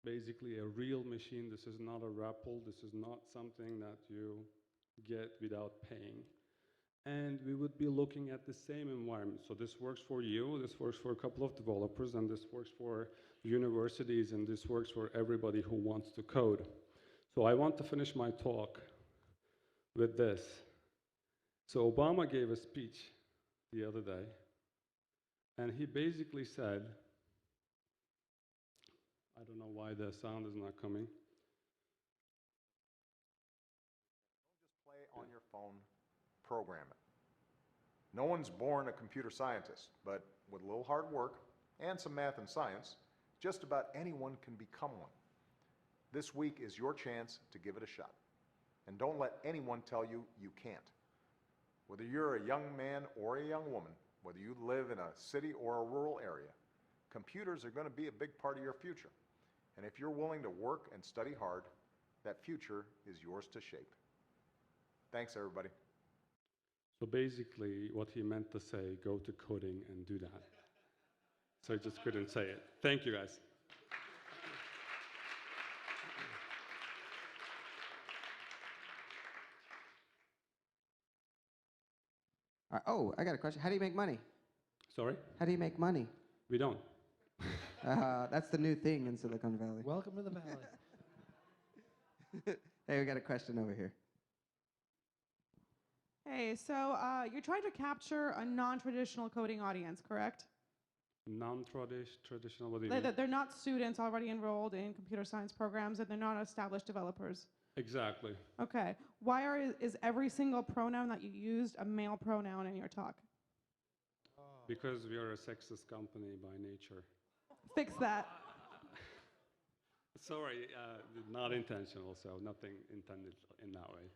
basically a real machine. This is not a raffle. This is not something that you get without paying. And we would be looking at the same environment. So this works for you, this works for a couple of developers, and this works for universities, and this works for everybody who wants to code. So I want to finish my talk with this. So Obama gave a speech the other day, and he basically said, I don't know why the sound is not coming. Play on your phone, program it. No one's born a computer scientist, but with a little hard work and some math and science, just about anyone can become one. This week is your chance to give it a shot. And don't let anyone tell you you can't. Whether you're a young man or a young woman, whether you live in a city or a rural area, computers are going to be a big part of your future. And if you're willing to work and study hard, that future is yours to shape. Thanks, everybody. So basically, what he meant to say, go to coding and do that. So I just couldn't say it. Thank you, guys. Oh, I got a question. How do you make money? Sorry? How do you make money? We don't. That's the new thing in Silicon Valley. Welcome to the Valley. Hey, we got a question over here. Hey, so you're trying to capture a non-traditional coding audience, correct? Non-traditional, what do you mean? They're not students already enrolled in computer science programs, and they're not established developers. Exactly. Okay. Why is every single pronoun that you used a male pronoun in your talk? Because we are a sexist company by nature. Fix that. Sorry, not intentional, so nothing intended in that way.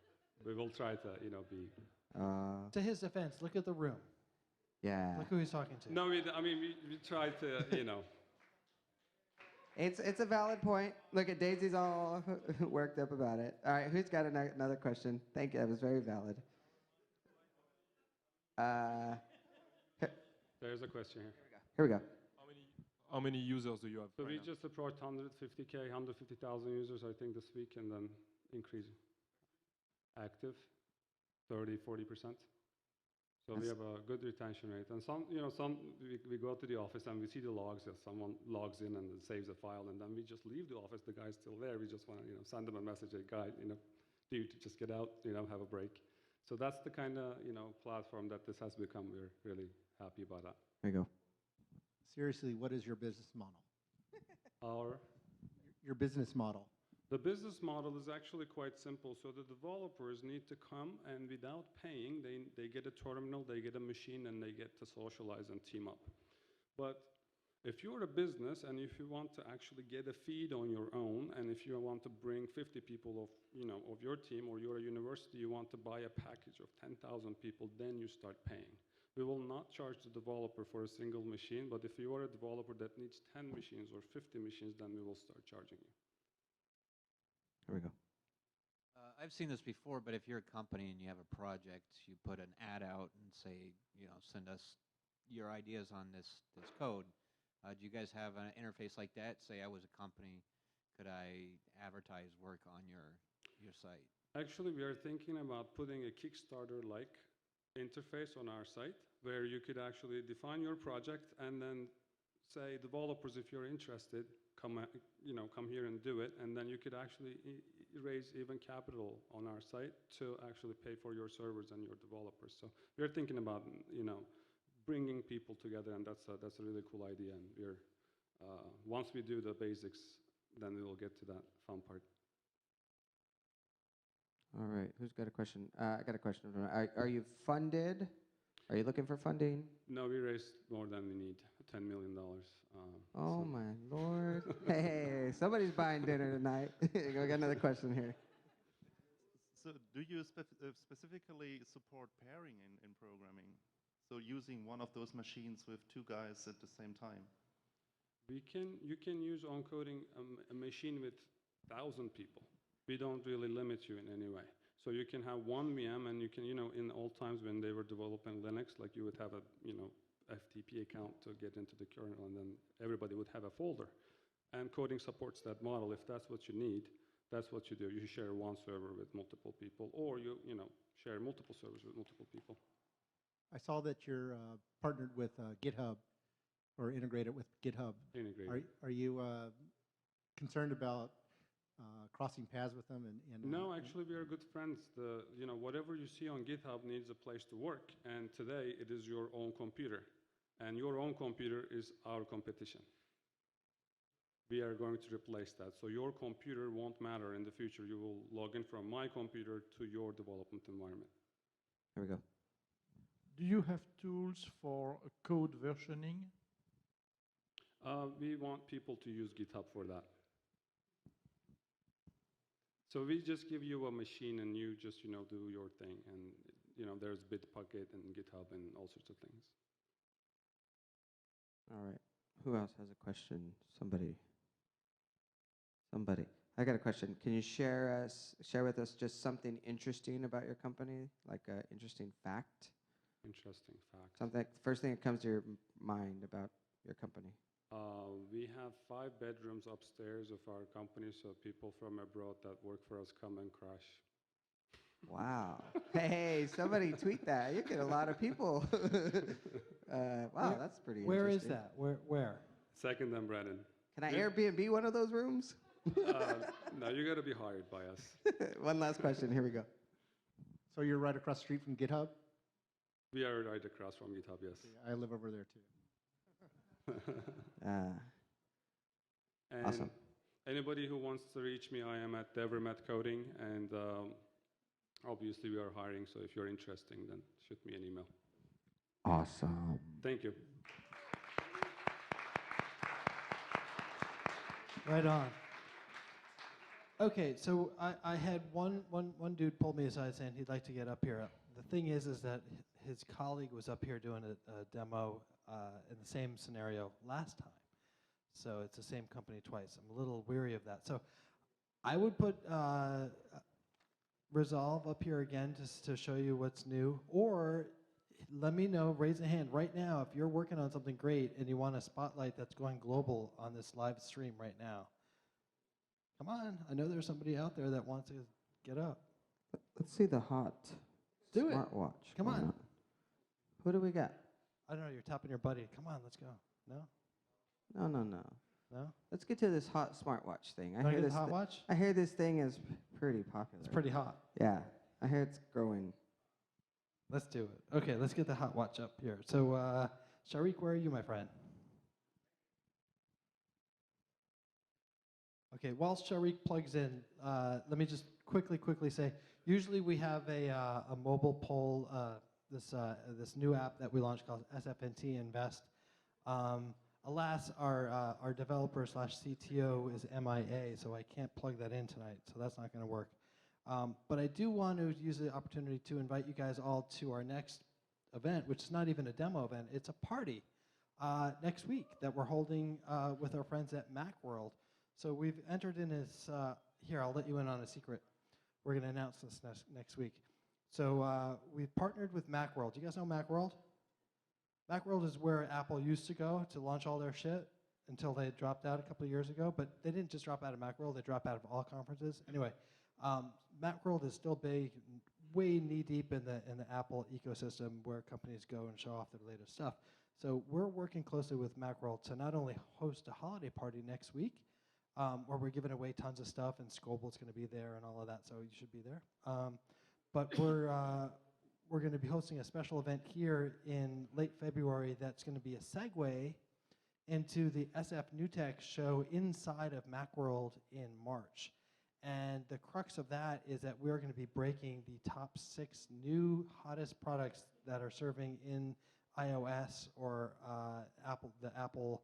We will try to, be... To his defense, look at the room. Yeah. Look who he's talking to. No, we try to, It's a valid point. Look at Daisy's all worked up about it. All right, who's got another question? Thank you, that was very valid. There's a question here. Here we go. How many users do you have? So right we now? just approached 150,000 users, I think, this week, and then increase active 30-40%. So we have a good retention rate. And some we go to the office and we see the logs. If someone logs in and saves a file, and then we just leave the office. The guy's still there. We just want to send them a message, hey, guy, dude, just get out, have a break. So that's the kind of platform that this has become. We're really happy about that. There you go. Seriously, what is your business model? Your business model. The business model is actually quite simple. So the developers need to come, and without paying, they get a terminal, they get a machine, and they get to socialize and team up. But if you're a business and if you want to actually get a feed on your own, and if you want to bring 50 people of your team, or you're a university, you want to buy a package of 10,000 people, then you start paying. We will not charge the developer for a single machine, but if you are a developer that needs 10 machines or 50 machines, then we will start charging you. Here we go. I've seen this before, but if you're a company and you have a project, you put an ad out and say, send us your ideas on this code. Do you guys have an interface like that? Say I was a company, could I advertise work on your site? Actually, we are thinking about putting a Kickstarter-like interface on our site where you could actually define your project and then say, developers, if you're interested, come here and do it, and then you could actually raise even capital on our site to actually pay for your servers and your developers. So we're thinking about bringing people together, and that's a really cool idea. And we're once we do the basics, then we will get to that fun part. All right, who's got a question? I got a question. Are you funded? Are you looking for funding? No, we raised more than we need, $10 million. Oh my Lord. Hey, somebody's buying dinner tonight. We got another question here. So do you specifically support pairing in programming? So using one of those machines with two guys at the same time? You can use encoding a machine with 1,000 people. We don't really limit you in any way. So you can have one VM, and you can, in old times when they were developing Linux, like you would have a, FTP account to get into the kernel, and then everybody would have a folder. And coding supports that model. If that's what you need, that's what you do. You share one server with multiple people, or you know, share multiple servers with multiple people. I saw that you're partnered with GitHub or integrated with GitHub. Integrated. Are you concerned about crossing paths with them? No, actually, we are good friends. You know, whatever you see on GitHub needs a place to work, and today it is your own computer, and your own computer is our competition. We are going to replace that, so your computer won't matter in the future. You will log in from my computer to your development environment. Here we go. Do you have tools for code versioning? We want people to use GitHub for that. So we just give you a machine and you just, you know, do your thing. And, you know, there's Bitbucket and GitHub and all sorts of things. All right. Who else has a question? Somebody. I got a question. Can you share with us just something interesting about your company, like an interesting fact? Interesting fact. Something, first thing that comes to your mind about your company. We have 5 bedrooms upstairs of our company, so people from abroad that work for us come and crash. Wow. Hey, somebody tweet that. You get a lot of people. Wow, that's pretty Where is interesting. that? Where? Second and Brennan. Can I Airbnb one of those rooms? No, you got to be hired by us. One last question. Here we go. So you're right across the street from GitHub? We are right across from GitHub, yes. I live over there too. And Awesome. Anybody who wants to reach me, I am at DeverMetCoding, and obviously we are hiring, so if you're interested, then shoot me an email. Awesome. Thank you. Right on. Okay, so I had one dude pulled me aside saying he'd like to get up here. The thing is that his colleague was up here doing a demo in the same scenario last time. So it's the same company twice. I'm a little weary of that. So I would put Resolve up here again just to show you what's new. Or let me know, raise a hand right now if you're working on something great and you want a spotlight that's going global on this live stream right now. Come on, I know there's somebody out there that wants to get up. Let's see the hot Do it. smartwatch. Come going on. Who do we got? I don't know, you're tapping your buddy. Come on, let's go. No? No. No? Let's get to this hot smartwatch thing. Wanna get the hot watch? I hear this thing is pretty popular. It's pretty hot. Yeah, I hear it's growing. Let's do it. Okay, let's get the hot watch up here. So, Sharik, where are you, my friend? Okay, while Sharik plugs in, let me just quickly say, usually we have a mobile poll, this new app that we launched called SFNT Invest. Alas, our developer / CTO is MIA, so I can't plug that in tonight, so that's not going to work. But I do want to use the opportunity to invite you guys all to our next event, which is not even a demo event, it's a party next week that we're holding with our friends at Macworld. So we've entered in this, here, I'll let you in on a secret. We're going to announce this next week. So we've partnered with Macworld. Do you guys know Macworld? Macworld is where Apple used to go to launch all their shit until they dropped out a couple of years ago. But they didn't just drop out of Macworld, they dropped out of all conferences. Anyway, Macworld is still big, way knee-deep in the Apple ecosystem where companies go and show off their latest stuff. So we're working closely with Macworld to not only host a holiday party next week, where we're giving away tons of stuff, and Scoble's going to be there and all of that, so you should be there. But we're going to be hosting a special event here in late February that's going to be a segue into the SF New Tech show inside of Macworld in March. And the crux of that is that we're going to be breaking the top 6 new hottest products that are serving in iOS or the Apple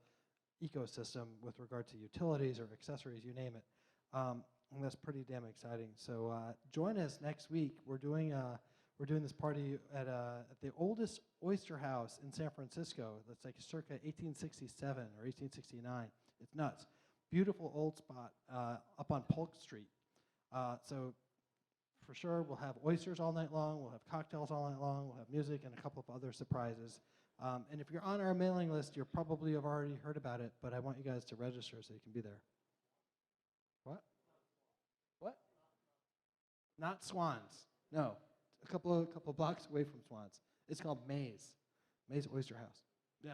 ecosystem with regard to utilities or accessories, you name it. And that's pretty damn exciting. So join us next week. We're doing this party at the oldest oyster house in San Francisco. That's like circa 1867 or 1869. It's nuts. Beautiful old spot up on Polk Street. So for sure, we'll have oysters all night long. We'll have cocktails all night long. We'll have music and a couple of other surprises. And if you're on our mailing list, you probably have already heard about it, but I want you guys to register so you can be there. What? What? Not Swans. No. A couple blocks away from Swans. It's called Maze. Maze Oyster House. Yeah.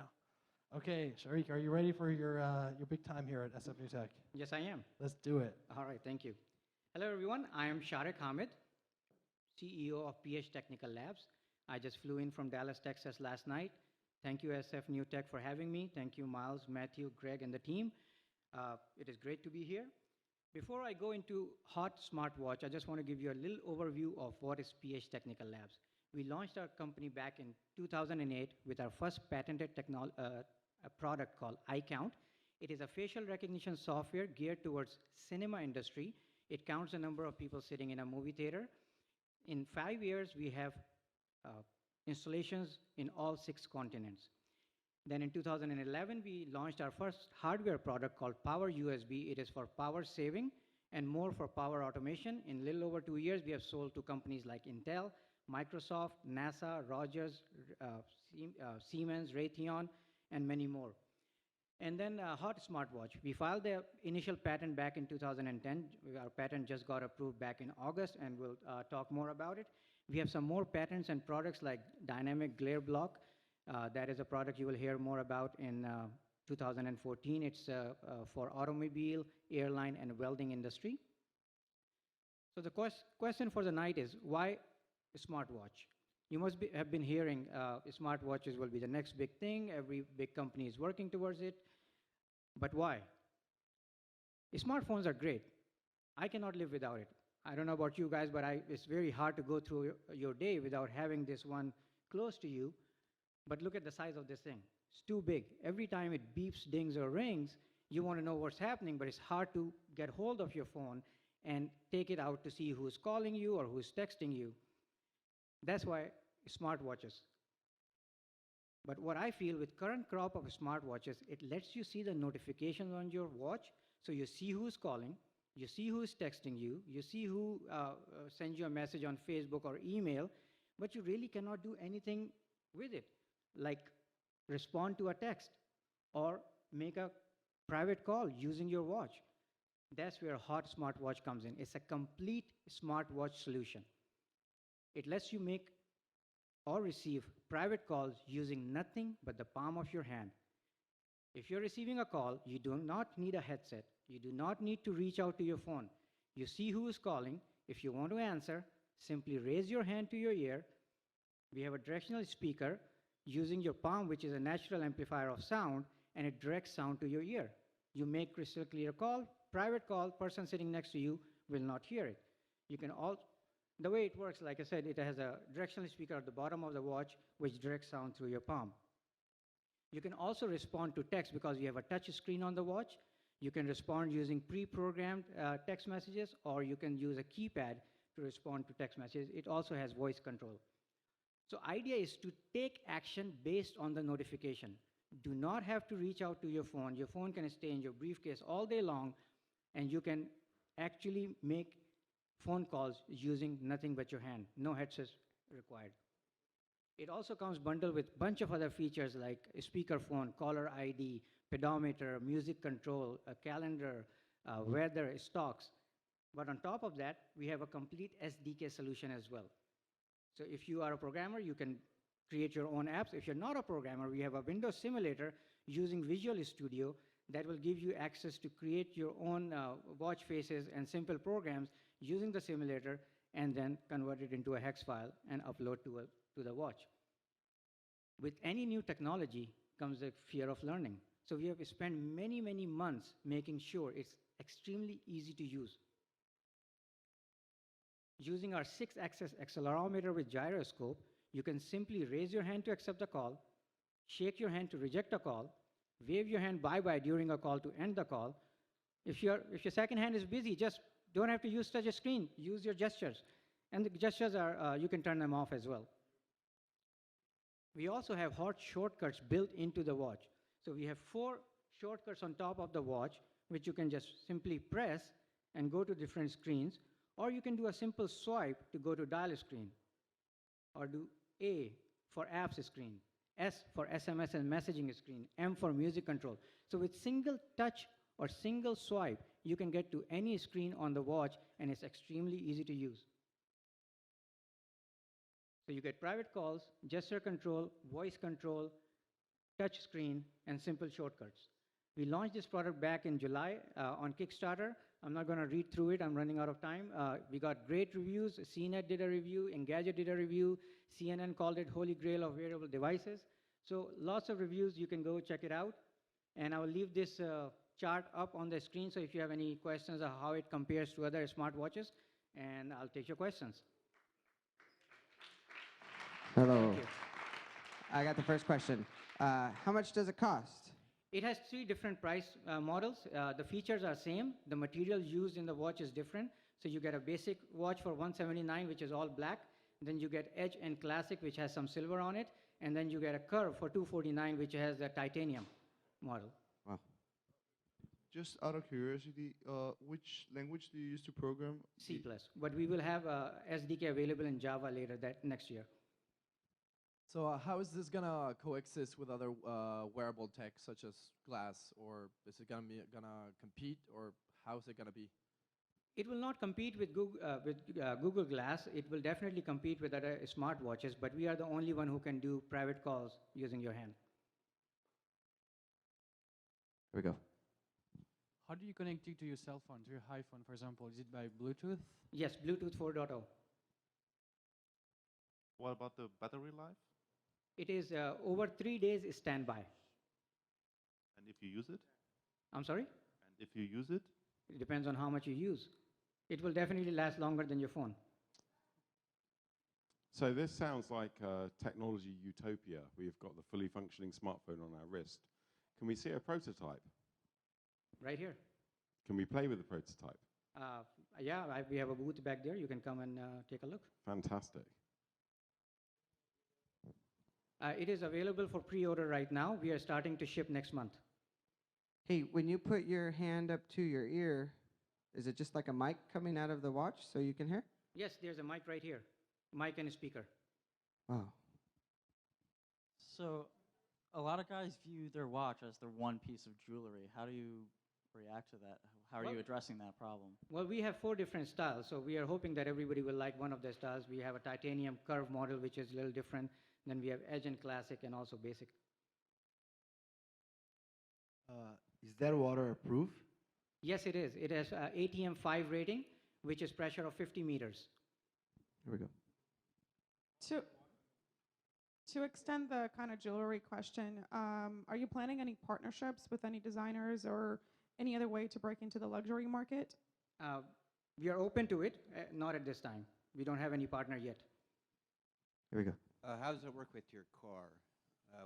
Okay, Sharik, are you ready for your big time here at SF New Tech? Yes, I am. Let's do it. All right, thank you. Hello, everyone. I am Sharik Hamid, CEO of PH Technical Labs. I just flew in from Dallas, Texas last night. Thank you, SF New Tech, for having me. Thank you, Miles, Matthew, Greg, and the team. It is great to be here. Before I go into hot smartwatch, I just want to give you a little overview of what is PH Technical Labs. We launched our company back in 2008 with our first patented a product called iCount. It is a facial recognition software geared towards cinema industry. It counts the number of people sitting in a movie theater. In 5 years, we have installations in all 6 continents. Then in 2011, we launched our first hardware product called Power USB. It is for power saving and more for power automation. In a little over 2 years, we have sold to companies like Intel, Microsoft, NASA, Rogers, Siemens, Raytheon, and many more. And then hot smartwatch. We filed the initial patent back in 2010. Our patent just got approved back in August, and we'll talk more about it. We have some more patents and products like dynamic glare block. That is a product you will hear more about in 2014. It's for automobile, airline, and welding industry. So the question for the night is, why a smartwatch? You must have been hearing smartwatches will be the next big thing. Every big company is working towards it. But why? Smartphones are great. I cannot live without it. I don't know about you guys, but it's very hard to go through your day without having this one close to you. But look at the size of this thing. It's too big. Every time it beeps, dings, or rings, you want to know what's happening, but it's hard to get hold of your phone and take it out to see who's calling you or who's texting you. That's why smartwatches. But what I feel with current crop of smartwatches, it lets you see the notifications on your watch, so you see who's calling, you see who's texting you, you see who sends you a message on Facebook or email, but you really cannot do anything with it, like respond to a text or make a private call using your watch. That's where Hot Smartwatch comes in. It's a complete smartwatch solution. It lets you make or receive private calls using nothing but the palm of your hand. If you're receiving a call, you do not need a headset. You do not need to reach out to your phone. You see who is calling. If you want to answer, simply raise your hand to your ear. We have a directional speaker using your palm, which is a natural amplifier of sound, and it directs sound to your ear. You make crystal clear call, private call, person sitting next to you will not hear it. You can the way it works, like I said, it has a directional speaker at the bottom of the watch, which directs sound through your palm. You can also respond to text because you have a touch screen on the watch. You can respond using pre-programmed text messages, or you can use a keypad to respond to text messages. It also has voice control. So idea is to take action based on the notification. Do not have to reach out to your phone. Your phone can stay in your briefcase all day long, and you can actually make phone calls using nothing but your hand. No headsets required. It also comes bundled with a bunch of other features like a speakerphone, caller ID, pedometer, music control, a calendar, weather, stocks. But on top of that, we have a complete SDK solution as well. So if you are a programmer, you can create your own apps. If you're not a programmer, we have a Windows simulator using Visual Studio that will give you access to create your own watch faces and simple programs using the simulator, and then convert it into a hex file and upload to the watch. With any new technology comes the fear of learning. So we have spent many, many months making sure it's extremely easy to use. Using our 6-axis accelerometer with gyroscope, you can simply raise your hand to accept the call, shake your hand to reject a call, wave your hand bye-bye during a call to end the call. If your second hand is busy, just don't have to use touch a screen. Use your gestures. And the gestures are, you can turn them off as well. We also have hot shortcuts built into the watch. So we have 4 shortcuts on top of the watch, which you can just simply press and go to different screens. Or you can do a simple swipe to go to dial screen. Or do A for apps screen. S for SMS and messaging screen, M for music control. So with single touch or single swipe, you can get to any screen on the watch, and it's extremely easy to use. So you get private calls, gesture control, voice control, touch screen, and simple shortcuts. We launched this product back in July on Kickstarter. I'm not going to read through it. I'm running out of time. We got great reviews. CNET did a review. Engadget did a review. CNN called it Holy Grail of wearable devices. So lots of reviews. You can go check it out. And I will leave this chart up on the screen, so if you have any questions on how it compares to other smartwatches, and I'll take your questions. Hello. Thank you. I got the first question. How much does it cost? It has 3 different price models. The features are same. The material used in the watch is different. So you get a basic watch for $179, which is all black. Then you get Edge and Classic, which has some silver on it. And then you get a Curve for $249, which has the titanium model. Wow. Just out of curiosity, which language do you use to program? C++. But we will have SDK available in Java later next year. So how is this gonna coexist with other wearable tech such as glass, or is it gonna compete, or how is it gonna be? It will not compete with Google Glass. It will definitely compete with other smartwatches, but we are the only one who can do private calls using your hand. Here we go. How do you connect it to your cell phone, to your iPhone, for example? Is it by Bluetooth? Yes, Bluetooth 4.0. What about the battery life? It is over 3 days standby. And if you use it? I'm sorry? And if you use it? It depends on how much you use. It will definitely last longer than your phone. So this sounds like technology utopia. We've got the fully functioning smartphone on our wrist. Can we see a prototype? Right here. Can we play with the prototype? Yeah, we have a booth back there. You can come and take a look. Fantastic. It is available for pre-order right now. We are starting to ship next month. Hey, when you put your hand up to your ear, is it just like a mic coming out of the watch so you can hear? Yes, there's a mic right here. Mic and a speaker. Wow. So a lot of guys view their watch as their one piece of jewelry. How do you react to that? How are you addressing that problem? Well, we have 4 different styles, so we are hoping that everybody will like one of their styles. We have a titanium curve model, which is a little different. Then we have Edge and Classic, and also Basic. Is that waterproof? Yes, it is. It has ATM 5 rating, which is pressure of 50 meters. Here we go. To extend the kind of jewelry question, are you planning any partnerships with any designers or any other way to break into the luxury market? We are open to it, not at this time. We don't have any partner yet. Here we go. How does it work with your car,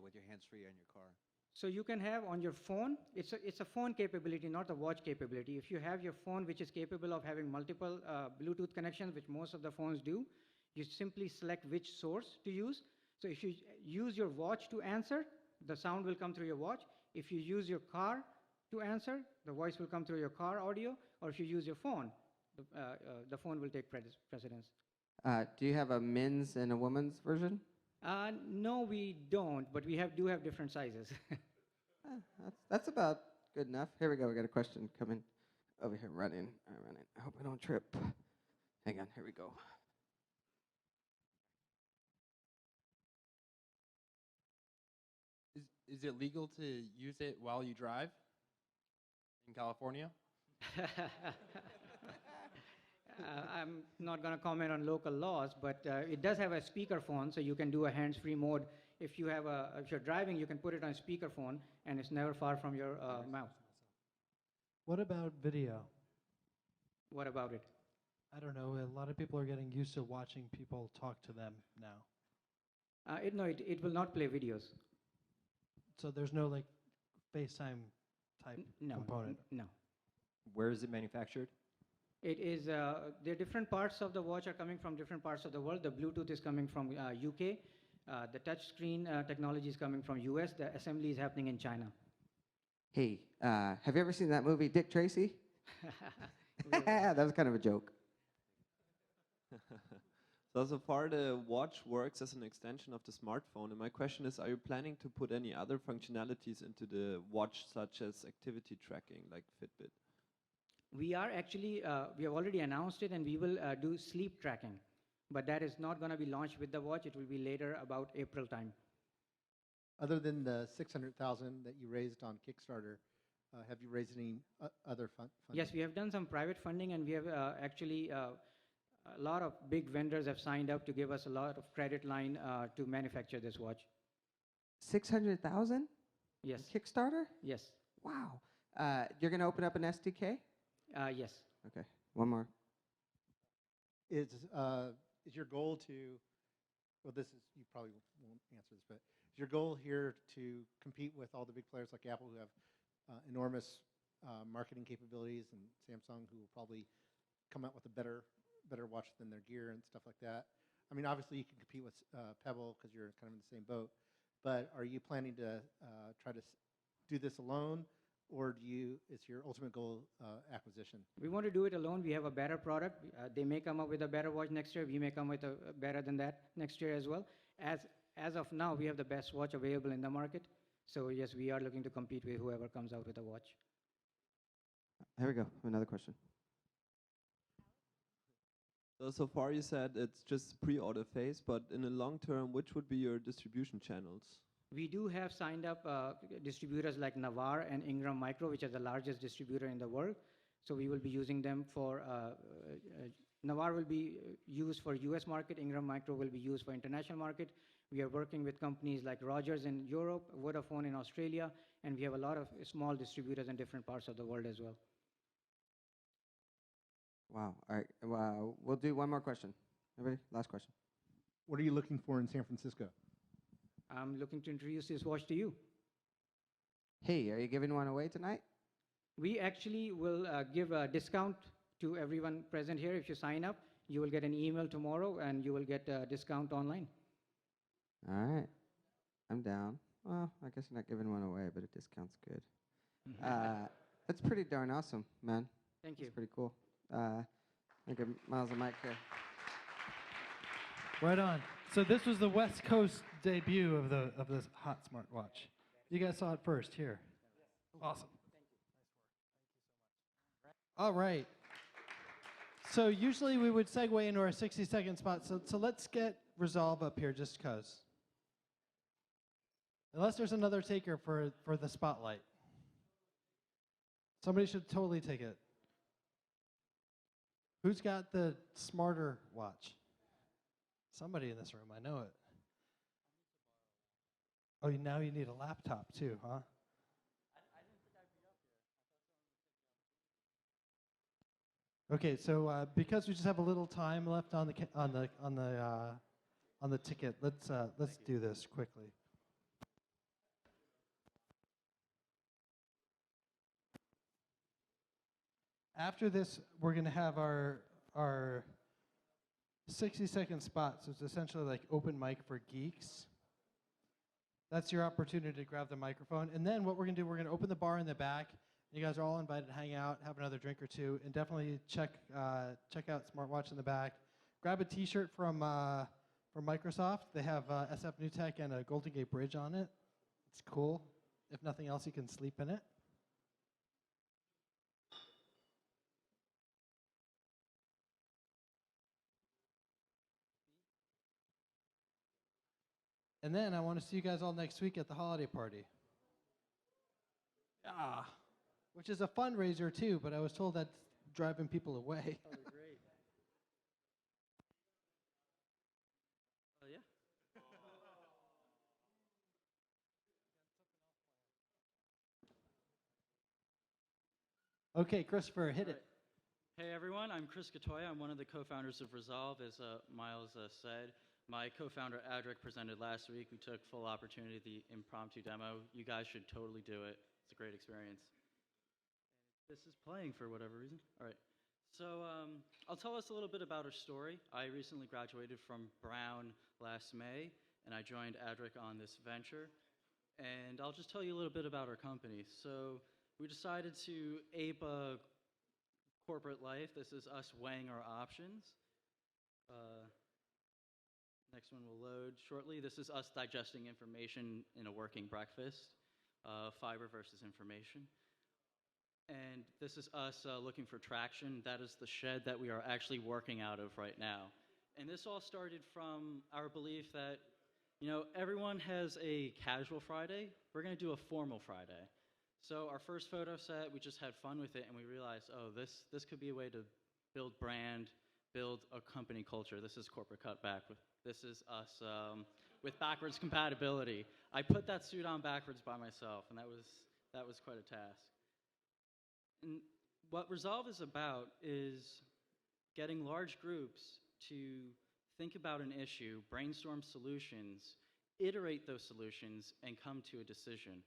with your hands-free on your car? So you can have on your phone, it's a phone capability, not a watch capability. If you have your phone which is capable of having multiple Bluetooth connections, which most of the phones do, you simply select which source to use. So if you use your watch to answer, the sound will come through your watch. If you use your car to answer, the voice will come through your car audio. Or if you use your phone, the phone will take precedence. Do you have a men's and a woman's version? No, we don't, but we do have different sizes. That's about good enough. Here we go. We got a question coming over here. Running. I hope I don't trip. Hang on. Here we go. Is it legal to use it while you drive in California? I'm not going to comment on local laws, but it does have a speakerphone, so you can do a hands-free mode. If you're driving, you can put it on speakerphone, and it's never far from your mouth. What about video? What about it? I don't know. A lot of people are getting used to watching people talk to them now. No, it will not play videos. So there's no like FaceTime type component? No. Where is it manufactured? It is, the different parts of the watch are coming from different parts of the world. The Bluetooth is coming from UK. The touch screen technology is coming from US. The assembly is happening in China. Hey, have you ever seen that movie, Dick Tracy? That was kind of a joke. So far the watch works as an extension of the smartphone, and my question is, are you planning to put any other functionalities into the watch, such as activity tracking, like Fitbit? We are actually, we have already announced it, and we will do sleep tracking. But that is not going to be launched with the watch. It will be later, about April time. Other than the 600,000 that you raised on Kickstarter, have you raised any other funding? Yes, we have done some private funding, and we have actually a lot of big vendors have signed up to give us a lot of credit line to manufacture this watch. 600,000? Yes. Kickstarter? Yes. Wow. You're going to open up an SDK? Yes. Okay. One more. Is your goal to, well, this is, you probably won't answer this, but is your goal here to compete with all the big players like Apple who have enormous marketing capabilities, and Samsung who will probably come out with a better watch than their Gear and stuff like that? I mean, obviously you can compete with Pebble because you're kind of in the same boat, but are you planning to try to do this alone, or is your ultimate goal acquisition? We want to do it alone. We have a better product. They may come up with a better watch next year. We may come with a better than that next year as well. As of now, we have the best watch available in the market. So yes, we are looking to compete with whoever comes out with a watch. Here we go. Another question. So far you said it's just pre-order phase, but in the long term, which would be your distribution channels? We do have signed up distributors like Navar and Ingram Micro, which are the largest distributor in the world. So we will be using them for, Navar will be used for US market, Ingram Micro will be used for international market. We are working with companies like Rogers in Europe, Vodafone in Australia, and we have a lot of small distributors in different parts of the world as well. Wow. All right. Wow. We'll do one more question. Everybody, last question. What are you looking for in San Francisco? I'm looking to introduce this watch to you. Hey, are you giving one away tonight? We actually will give a discount to everyone present here. If you sign up, you will get an email tomorrow, and you will get a discount online. All right. I'm down. Well, I guess you're not giving one away, but a discount's good. That's pretty darn awesome, man. Thank you. That's pretty cool. I'll give Miles a mic here. Right on. So this was the West Coast debut of this hot smartwatch. You guys saw it first here. Awesome. All right. So usually we would segue into our 60-second spot. So let's get Resolve up here just because. Unless there's another taker for the spotlight. Somebody should totally take it. Who's got the smarter watch? Somebody in this room, I know it. Oh, now you need a laptop too, huh? Okay, so because we just have a little time left on the ticket, let's do this quickly. After this, we're going to have our 60-second spot. So it's essentially like open mic for geeks. That's your opportunity to grab the microphone. And then what we're going to do, we're going to open the bar in the back. You guys are all invited to hang out, have another drink or two, and definitely check out Smartwatch in the back. Grab a T-shirt from Microsoft. They have SF New Tech and a Golden Gate Bridge on it. It's cool. If nothing else, you can sleep in it. And then I want to see you guys all next week at the holiday party. Yeah, which is a fundraiser too, but I was told that's driving people away. Oh, great. Oh, yeah. Okay, Christopher, hit it. Hey everyone, I'm Chris Katoya. I'm one of the co-founders of Resolve, as Miles said. My co-founder Adric presented last week. We took full opportunity of the impromptu demo. You guys should totally do it. It's a great experience. This is playing for whatever reason. All right. So I'll tell us a little bit about our story. I recently graduated from Brown last May, and I joined Adric on this venture. And I'll just tell you a little bit about our company. So we decided to ape a corporate life. This is us weighing our options. Next one will load shortly. This is us digesting information in a working breakfast, fiber versus information. And this is us looking for traction. That is the shed that we are actually working out of right now. And this all started from our belief that, you know, everyone has a casual Friday. We're going to do a formal Friday. So our first photo set, we just had fun with it, and we realized, oh, this could be a way to build brand, build a company culture. This is corporate cutback. This is us with backwards compatibility. I put that suit on backwards by myself, and that was quite a task. And what Resolve is about is getting large groups to think about an issue, brainstorm solutions, iterate those solutions, and come to a decision.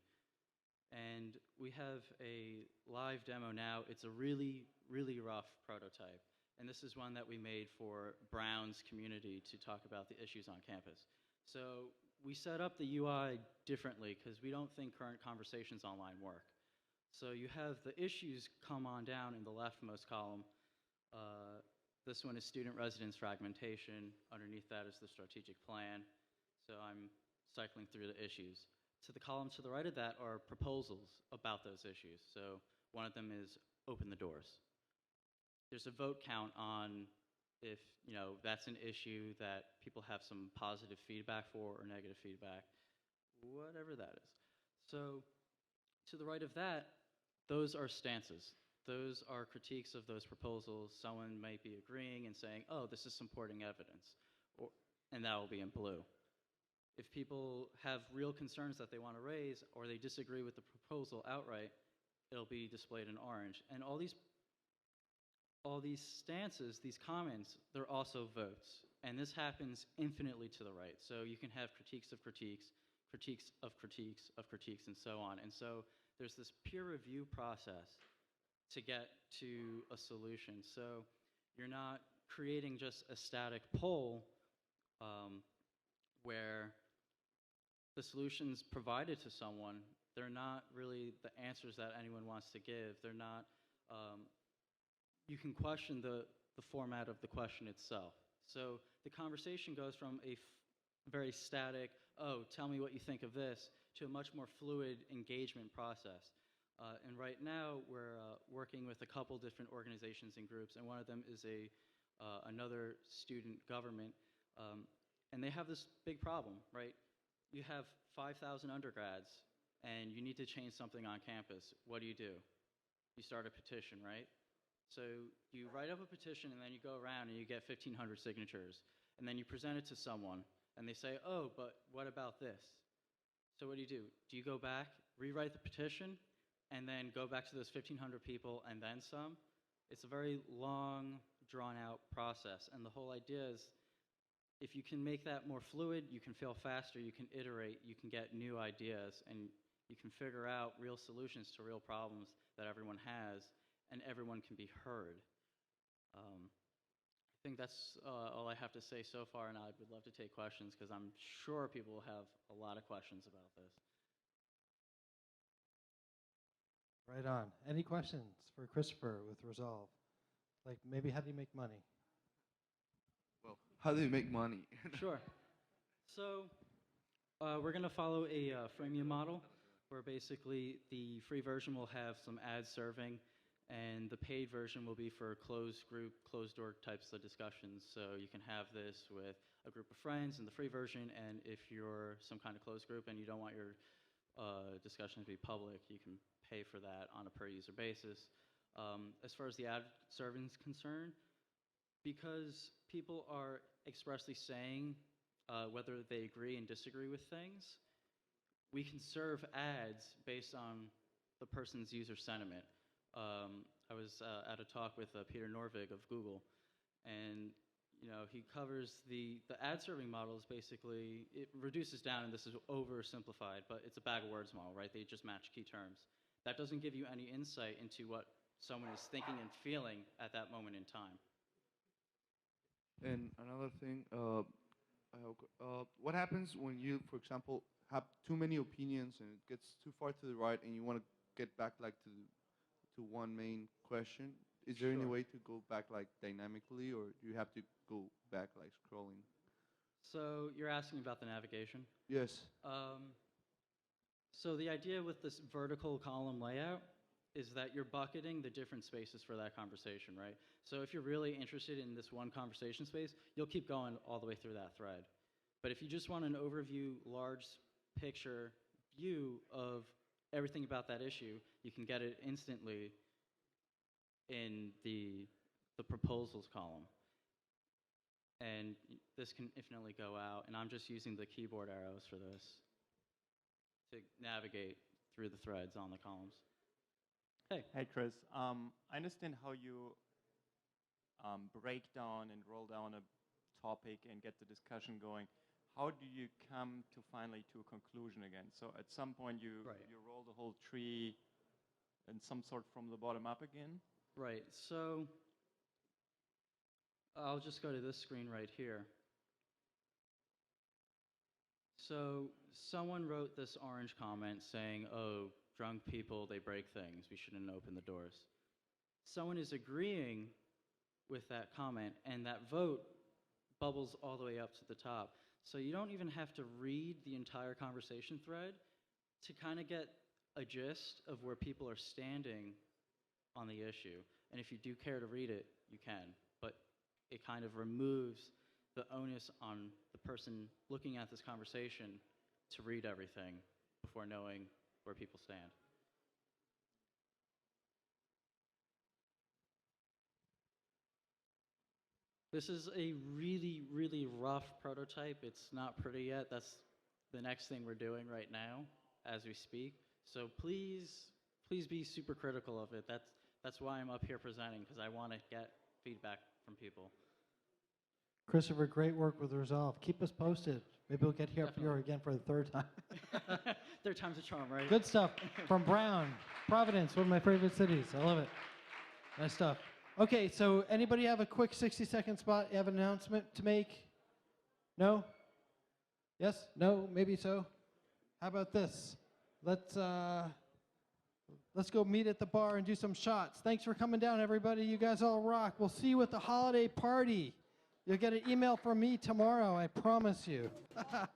And we have a live demo now. It's a really, really rough prototype. And this is one that we made for Brown's community to talk about the issues on campus. So we set up the UI differently because we don't think current conversations online work. So you have the issues come on down in the leftmost column. This one is student residence fragmentation. Underneath that is the strategic plan. So I'm cycling through the issues. To the column to the right of that are proposals about those issues. So one of them is open the doors. There's a vote count on if, you know, that's an issue that people have some positive feedback for or negative feedback, whatever that is. So to the right of that, those are stances. Those are critiques of those proposals. Someone might be agreeing and saying, oh, this is supporting evidence, and that will be in blue. If people have real concerns that they want to raise or they disagree with the proposal outright, it'll be displayed in orange. And all these stances, these comments, they're also votes. And this happens infinitely to the right. So you can have critiques of critiques, critiques of critiques of critiques, and so on. And so there's this peer review process to get to a solution. So you're not creating just a static poll where the solutions provided to someone, they're not really the answers that anyone wants to give. They're not, you can question the format of the question itself. So the conversation goes from a very static, oh, tell me what you think of this, to a much more fluid engagement process. And right now, we're working with a couple different organizations and groups, and one of them is another student government, and they have this big problem, right? You have 5,000 undergrads, and you need to change something on campus. What do? You start a petition, right? So you write up a petition, and then you go around, and you get 1,500 signatures, and then you present it to someone, and they say, oh, but what about this? So what do? Do you go back, rewrite the petition, and then go back to those 1,500 people and then some? It's a very long, drawn-out process, and the whole idea is if you can make that more fluid, you can fail faster, you can iterate, you can get new ideas, and you can figure out real solutions to real problems that everyone has, and everyone can be heard. I think that's all I have to say so far, and I would love to take questions because I'm sure people will have a lot of questions about this. Right on. Any questions for Christopher with Resolve? Like maybe how do you make money? Well, how do you make money? Sure. So we're going to follow a freemium model where basically the free version will have some ad serving, and the paid version will be for closed group, closed door types of discussions. So you can have this with a group of friends in the free version, and if you're some kind of closed group and you don't want your discussion to be public, you can pay for that on a per user basis. As far as the ad serving is concerned, because people are expressly saying whether they agree and disagree with things, we can serve ads based on the person's user sentiment. I was at a talk with Peter Norvig of Google, and he covers the ad serving model is basically, it reduces down, and this is oversimplified, but it's a bag of words model, right? They just match key terms. That doesn't give you any insight into what someone is thinking and feeling at that moment in time. And another thing, what happens when you, for example, have too many opinions and it gets too far to the right and you want to get back like to one main question? Is there any way to go back like dynamically, or do you have to go back like scrolling? So you're asking about the navigation? Yes. So the idea with this vertical column layout is that you're bucketing the different spaces for that conversation, right? So if you're really interested in this one conversation space, you'll keep going all the way through that thread. But if you just want an overview, large picture view of everything about that issue, you can get it instantly in the proposals column. And this can infinitely go out, and I'm just using the keyboard arrows for this to navigate through the threads on the columns. Hey. Hey, Chris. I understand how you break down and roll down a topic and get the discussion going. How do you come to finally to a conclusion again? So at some point you roll the whole tree in some sort from the bottom up again? Right. So I'll just go to this screen right here. So someone wrote this orange comment saying, oh, drunk people, they break things. We shouldn't open the doors. Someone is agreeing with that comment, and that vote bubbles all the way up to the top. So you don't even have to read the entire conversation thread to kind of get a gist of where people are standing on the issue. And if you do care to read it, you can. But it kind of removes the onus on the person looking at this conversation to read everything before knowing where people stand. This is a really, really rough prototype. It's not pretty yet. That's the next thing we're doing right now as we speak. So please be super critical of it. That's why I'm up here presenting, because I want to get feedback from people. Christopher, great work with Resolve. Keep us posted. Maybe we'll get here again for the third time. Third time's a charm, right? Good stuff from Brown, Providence, one of my favorite cities. I love it. Nice stuff. Okay, so anybody have a quick 60-second spot? You have an announcement to make? No? Yes? No? Maybe so? How about this? Let's go meet at the bar and do some shots. Thanks for coming down, everybody. You guys all rock. We'll see you at the holiday party. You'll get an email from me tomorrow, I promise you.